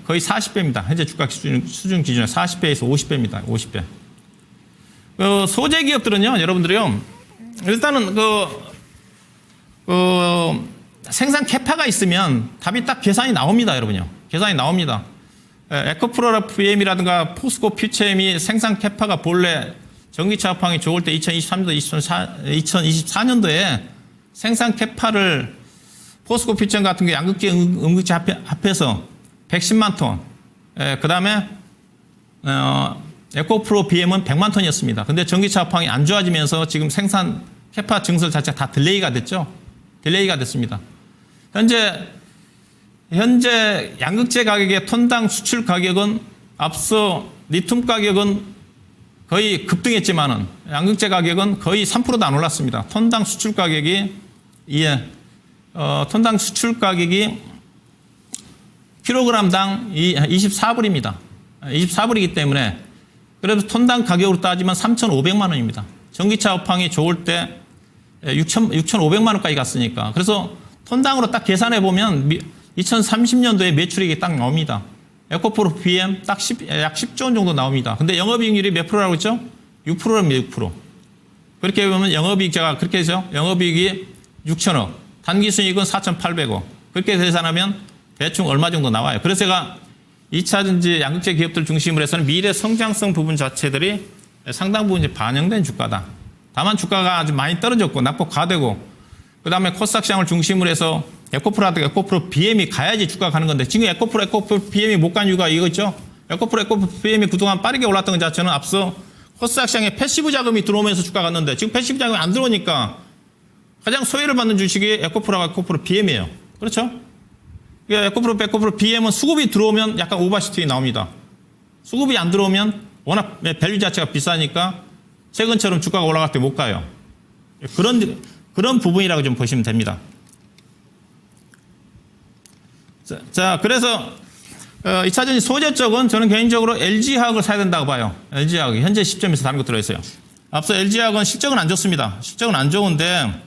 거의 40배입니다. 현재 주가 수준 기준에 40배에서 50배입니다. 50배. 소재 기업들은요, 여러분들이요, 일단은 생산 캐파가 있으면 답이 딱 계산이 나옵니다, 여러분요. 계산이 나옵니다. 에코프로 BM이라든가 포스코 퓨처엠이 생산 캐파가 본래 전기차 업황이 좋을 때 2023년도, 2024년도에 생산 캐파를 포스코 피천 같은 게 양극재, 음극재 합해서 110만 톤. 그 다음에, 에코프로 BM은 100만 톤이었습니다. 근데 전기차 업황이 안 좋아지면서 지금 생산 캐파 증설 자체가 다 딜레이가 됐죠. 딜레이가 됐습니다. 현재 양극재 가격의 톤당 수출 가격은 앞서 리튬 가격은 거의 급등했지만은 양극재 가격은 거의 3%도 안 올랐습니다. 톤당 수출 가격이 톤당 수출 가격이 킬로그램당 24불입니다. 24불이기 때문에 그래도 톤당 가격으로 따지면 3,500만 원입니다. 전기차 업황이 좋을 때 6,500만 원까지 갔으니까. 그래서 톤당으로 딱 계산해 보면 2030년도에 매출액이 딱 나옵니다. 에코프로 BM 약 10조 원 정도 나옵니다. 근데 영업이익률이 몇 프로라고 했죠? 6%입니다. 6%. 그렇게 보면 영업이익 제가 그렇게 해서 영업이익이 6천억, 단기순이익은 4,800억. 그렇게 계산하면 대충 얼마 정도 나와요. 그래서 제가 2차전지 양극재 기업들 중심으로 해서는 미래 성장성 부분 자체들이 상당 부분 이제 반영된 주가다. 다만 주가가 아주 많이 떨어졌고 낙폭 과되고 그다음에 코스닥 시장을 중심으로 해서 에코프로하고 에코프로 BM이 가야지 주가가 가는 건데 지금 에코프로 BM이 못 간 이유가 이거 있죠. 에코프로 BM이 그동안 빠르게 올랐던 것 자체는 앞서 코스닥 시장에 패시브 자금이 들어오면서 주가가 갔는데 지금 패시브 자금이 안 들어오니까 가장 소외를 받는 주식이 에코프로와 에코프로 BM이에요. 그렇죠? 에코프로 BM은 수급이 들어오면 약간 오버시팅이 나옵니다. 수급이 안 들어오면 워낙 밸류 자체가 비싸니까 최근처럼 주가가 올라갈 때 못 가요. 그런 부분이라고 좀 보시면 됩니다. 자, 그래서 2차전지 소재 쪽은 저는 개인적으로 LG화학을 사야 된다고 봐요. LG화학이 현재 시점에서 다른 거 들어있어요. 앞서 LG화학은 실적은 안 좋습니다. 실적은 안 좋은데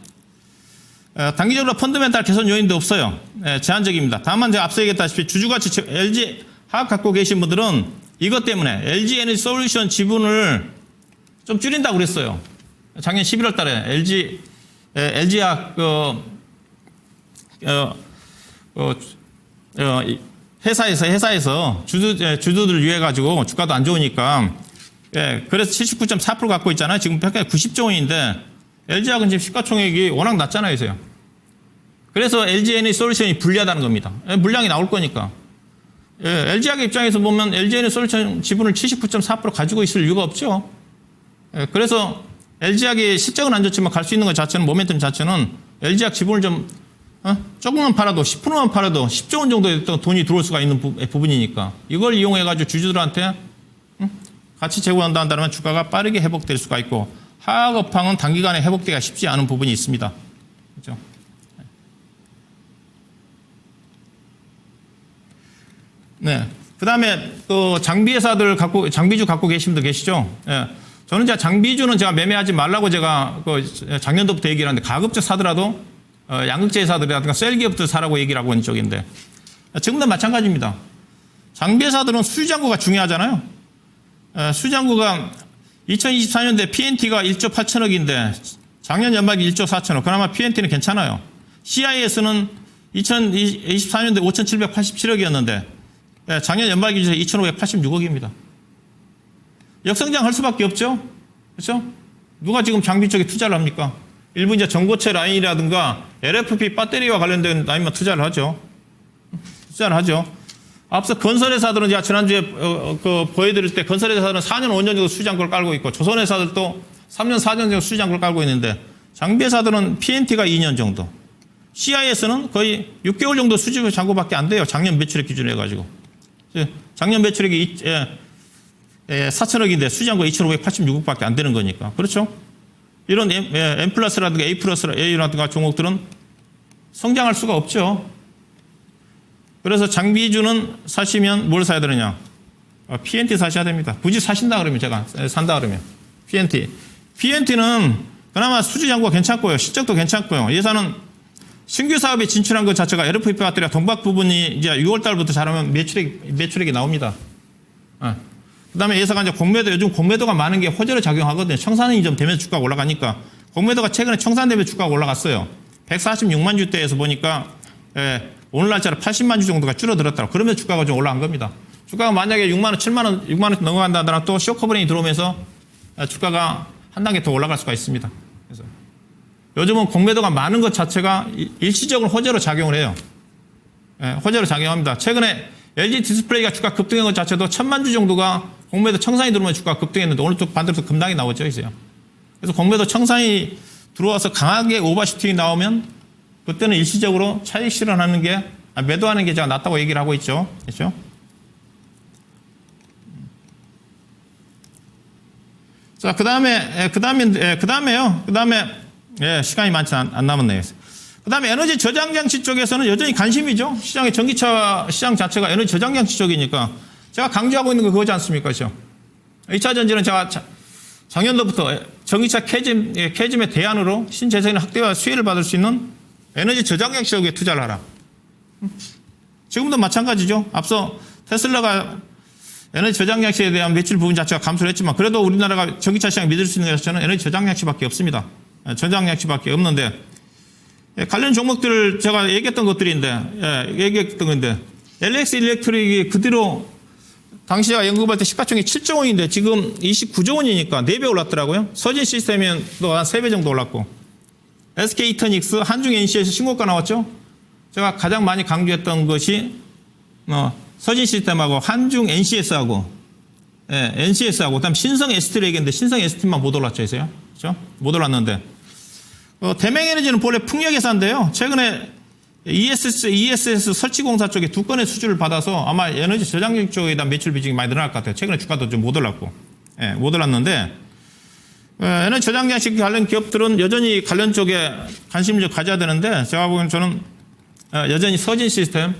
단기적으로 펀더멘탈 개선 요인도 없어요. 제한적입니다. 다만 제가 앞서 얘기했다시피 주주가치 LG화학 갖고 계신 분들은 이것 때문에 LG에너지솔루션 지분을 좀 줄인다고 그랬어요. 작년 11월 달에 LG화학 회사에서 주주들을 위해 가지고 주가도 안 좋으니까 그래서 79.4% 갖고 있잖아요. 지금 90조 원인데 LG화학은 지금 시가총액이 워낙 낮잖아요, 요새. 그래서 LG에너지솔루션이 불리하다는 겁니다. 물량이 나올 거니까. LG화학 입장에서 보면 LG에너지솔루션 지분을 79.4% 가지고 있을 이유가 없죠. 그래서 LG화학이 실적은 안 좋지만 갈 수 있는 것 자체는 모멘텀 자체는 LG화학 지분을 좀 조금만 팔아도 10%만 팔아도 10조 원 정도의 돈이 들어올 수가 있는 부분이니까 이걸 이용해가지고 주주들한테 가치 제공한다면 주가가 빠르게 회복될 수가 있고 화학 업황은 단기간에 회복되기가 쉽지 않은 부분이 있습니다. 그렇죠? 네. 그 다음에 또 장비주 갖고 계신 분들 계시죠? 예. 저는 장비주는 제가 매매하지 말라고 제가 작년도부터 얘기를 하는데 가급적 사더라도 양극재 회사들이라든가 셀 기업들 사라고 얘기를 하고 있는 쪽인데 지금도 마찬가지입니다. 장비 회사들은 수주잔고가 중요하잖아요. 수주잔고가 2024년도에 PNT가 1조 8천억인데 작년 연말이 1조 4천억. 그나마 PNT는 괜찮아요. CIS는 2024년도에 5,787억이었는데 작년 연말 기준에 2,586억입니다. 역성장 할 수밖에 없죠. 그렇죠? 누가 지금 장비 쪽에 투자를 합니까? 일부 이제 전고체 라인이라든가 LFP 배터리와 관련된 라인만 투자를 하죠. 앞서 건설회사들은 제가 지난주에 보여드릴 때 건설회사들은 4년, 5년 정도 수주잔고를 깔고 있고 조선회사들도 3년, 4년 정도 수주잔고를 깔고 있는데 장비회사들은 PNT가 2년 정도. CIS는 거의 6개월 정도 수주잔고밖에 안 돼요. 작년 매출액 기준으로 해가지고. 작년 매출액이 4천억인데 수주잔고 2,586억밖에 안 되는 거니까. 그렇죠? 이런 M 플러스라든가 A 플러스 A라든가 종목들은 성장할 수가 없죠. 그래서 장비주는 사시면 뭘 사야 되느냐? PNT 사셔야 됩니다. 굳이 사신다 그러면 제가 산다 그러면 PNT는 그나마 수주잔고가 괜찮고요. 실적도 괜찮고요. 예산은 신규 사업에 진출한 것 자체가 LFP 배터리와 동박 부분이 이제 6월 달부터 잘하면 매출액이 나옵니다. 그다음에 예사가 이제 요즘 공매도가 많은 게 호재로 작용하거든요. 청산이 좀 되면서 주가가 올라가니까 공매도가 최근에 청산되면서 주가가 올라갔어요. 146만 주대에서 보니까 오늘 날짜로 80만 주 정도가 줄어들었다고. 그러면서 주가가 좀 올라간 겁니다. 주가가 만약에 6만 원, 7만 원, 6만 원 넘어간다 하더라도 또 쇼커버링이 들어오면서 주가가 한 단계 더 올라갈 수가 있습니다. 그래서 요즘은 공매도가 많은 것 자체가 일시적으로 호재로 작용을 해요. 예, 호재로 작용합니다. 최근에 LG 디스플레이가 주가 급등한 것 자체도 1,000만 주 정도가 공매도 청산이 들어오면 주가가 급등했는데 오늘 또 반대로 급락이 나오죠, 이제요. 그래서 공매도 청산이 들어와서 강하게 오버슈팅이 나오면 그때는 일시적으로 차익 실현하는 게, 매도하는 게 제가 낫다고 얘기를 하고 있죠. 그렇죠? 자, 그 다음에요. 예, 시간이 많지 안 남았네요. 그 다음에 에너지 저장 장치 쪽에서는 여전히 관심이죠. 시장의 전기차 시장 자체가 에너지 저장 장치 쪽이니까 제가 강조하고 있는 거 그거지 않습니까? 그렇죠? 2차 전지는 제가 작년도부터 전기차 캐즘의 대안으로 신재생의 확대와 수혜를 받을 수 있는 에너지 저장 장치 쪽에 투자를 하라. 지금도 마찬가지죠. 앞서 테슬라가 에너지 저장 장치에 대한 매출 부분 자체가 감소를 했지만 그래도 우리나라가 전기차 시장 믿을 수 있는 것 자체는 에너지 저장 장치밖에 없습니다. 저장 장치밖에 없는데 관련 종목들을 제가 얘기했던 것들인데, 얘기했던 건데 LX 일렉트릭이 그대로 당시 제가 연구할 때 시가총액이 7조 원인데 지금 29조 원이니까 4배 올랐더라고요. 서진 시스템은 또 한 3배 정도 올랐고, SK 이터닉스, 한중 NC에서 신고가 나왔죠. 제가 가장 많이 강조했던 것이 서진 시스템하고 한중 NCS하고, NCS하고 그다음 신성 ST를 얘기했는데 신성 ST만 못 올랐죠, 이제요. 그렇죠? 못 올랐는데 대명에너지는 본래 풍력회사인데요. 최근에 ESS 설치공사 쪽에 2건의 수주를 받아서 아마 에너지 저장력 쪽에 대한 매출 비중이 많이 늘어날 것 같아요. 최근에 주가도 좀 못 올랐고, 못 올랐는데, 에너지 저장장치 관련 기업들은 여전히 관련 쪽에 관심을 좀 가져야 되는데, 제가 보기엔 저는 여전히 서진 시스템,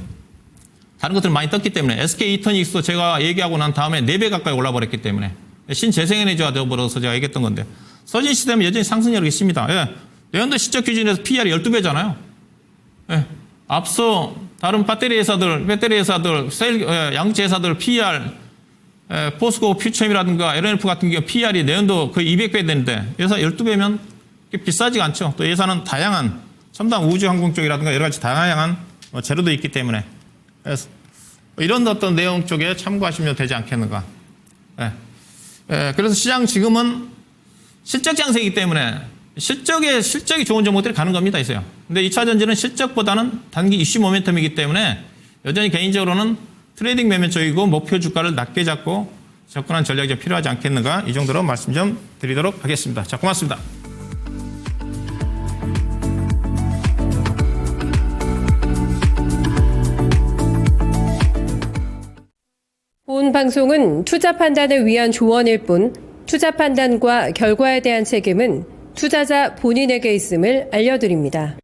다른 것들 많이 떴기 때문에, SK 이터닉스도 제가 얘기하고 난 다음에 4배 가까이 올라버렸기 때문에, 신재생에너지화 되어버려서 제가 얘기했던 건데, 서진 시스템은 여전히 상승력이 있습니다. 내연도 시적 기준에서 PR이 12배잖아요. 앞서 다른 배터리 회사들, 양재 회사들 PR, 포스코 퓨처엠이라든가 LNF 같은 경우 PR이 내연도 거의 200배 되는데 회사 12배면 비싸지가 않죠. 또 회사는 다양한 첨단 우주항공 쪽이라든가 여러 가지 다양한 재료도 있기 때문에 그래서 이런 어떤 내용 쪽에 참고하시면 되지 않겠는가. 그래서 시장 지금은 실적 장세이기 때문에 실적이 좋은 종목들이 가는 겁니다, 있어요. 근데 2차 전지는 실적보다는 단기 이슈 모멘텀이기 때문에 여전히 개인적으로는 트레이딩 매매 쪽이고 목표 주가를 낮게 잡고 접근한 전략이 좀 필요하지 않겠는가. 이 정도로 말씀 좀 드리도록 하겠습니다. 자, 고맙습니다. 본 방송은 투자 판단을 위한 조언일 뿐 투자 판단과 결과에 대한 책임은 투자자 본인에게 있음을 알려드립니다.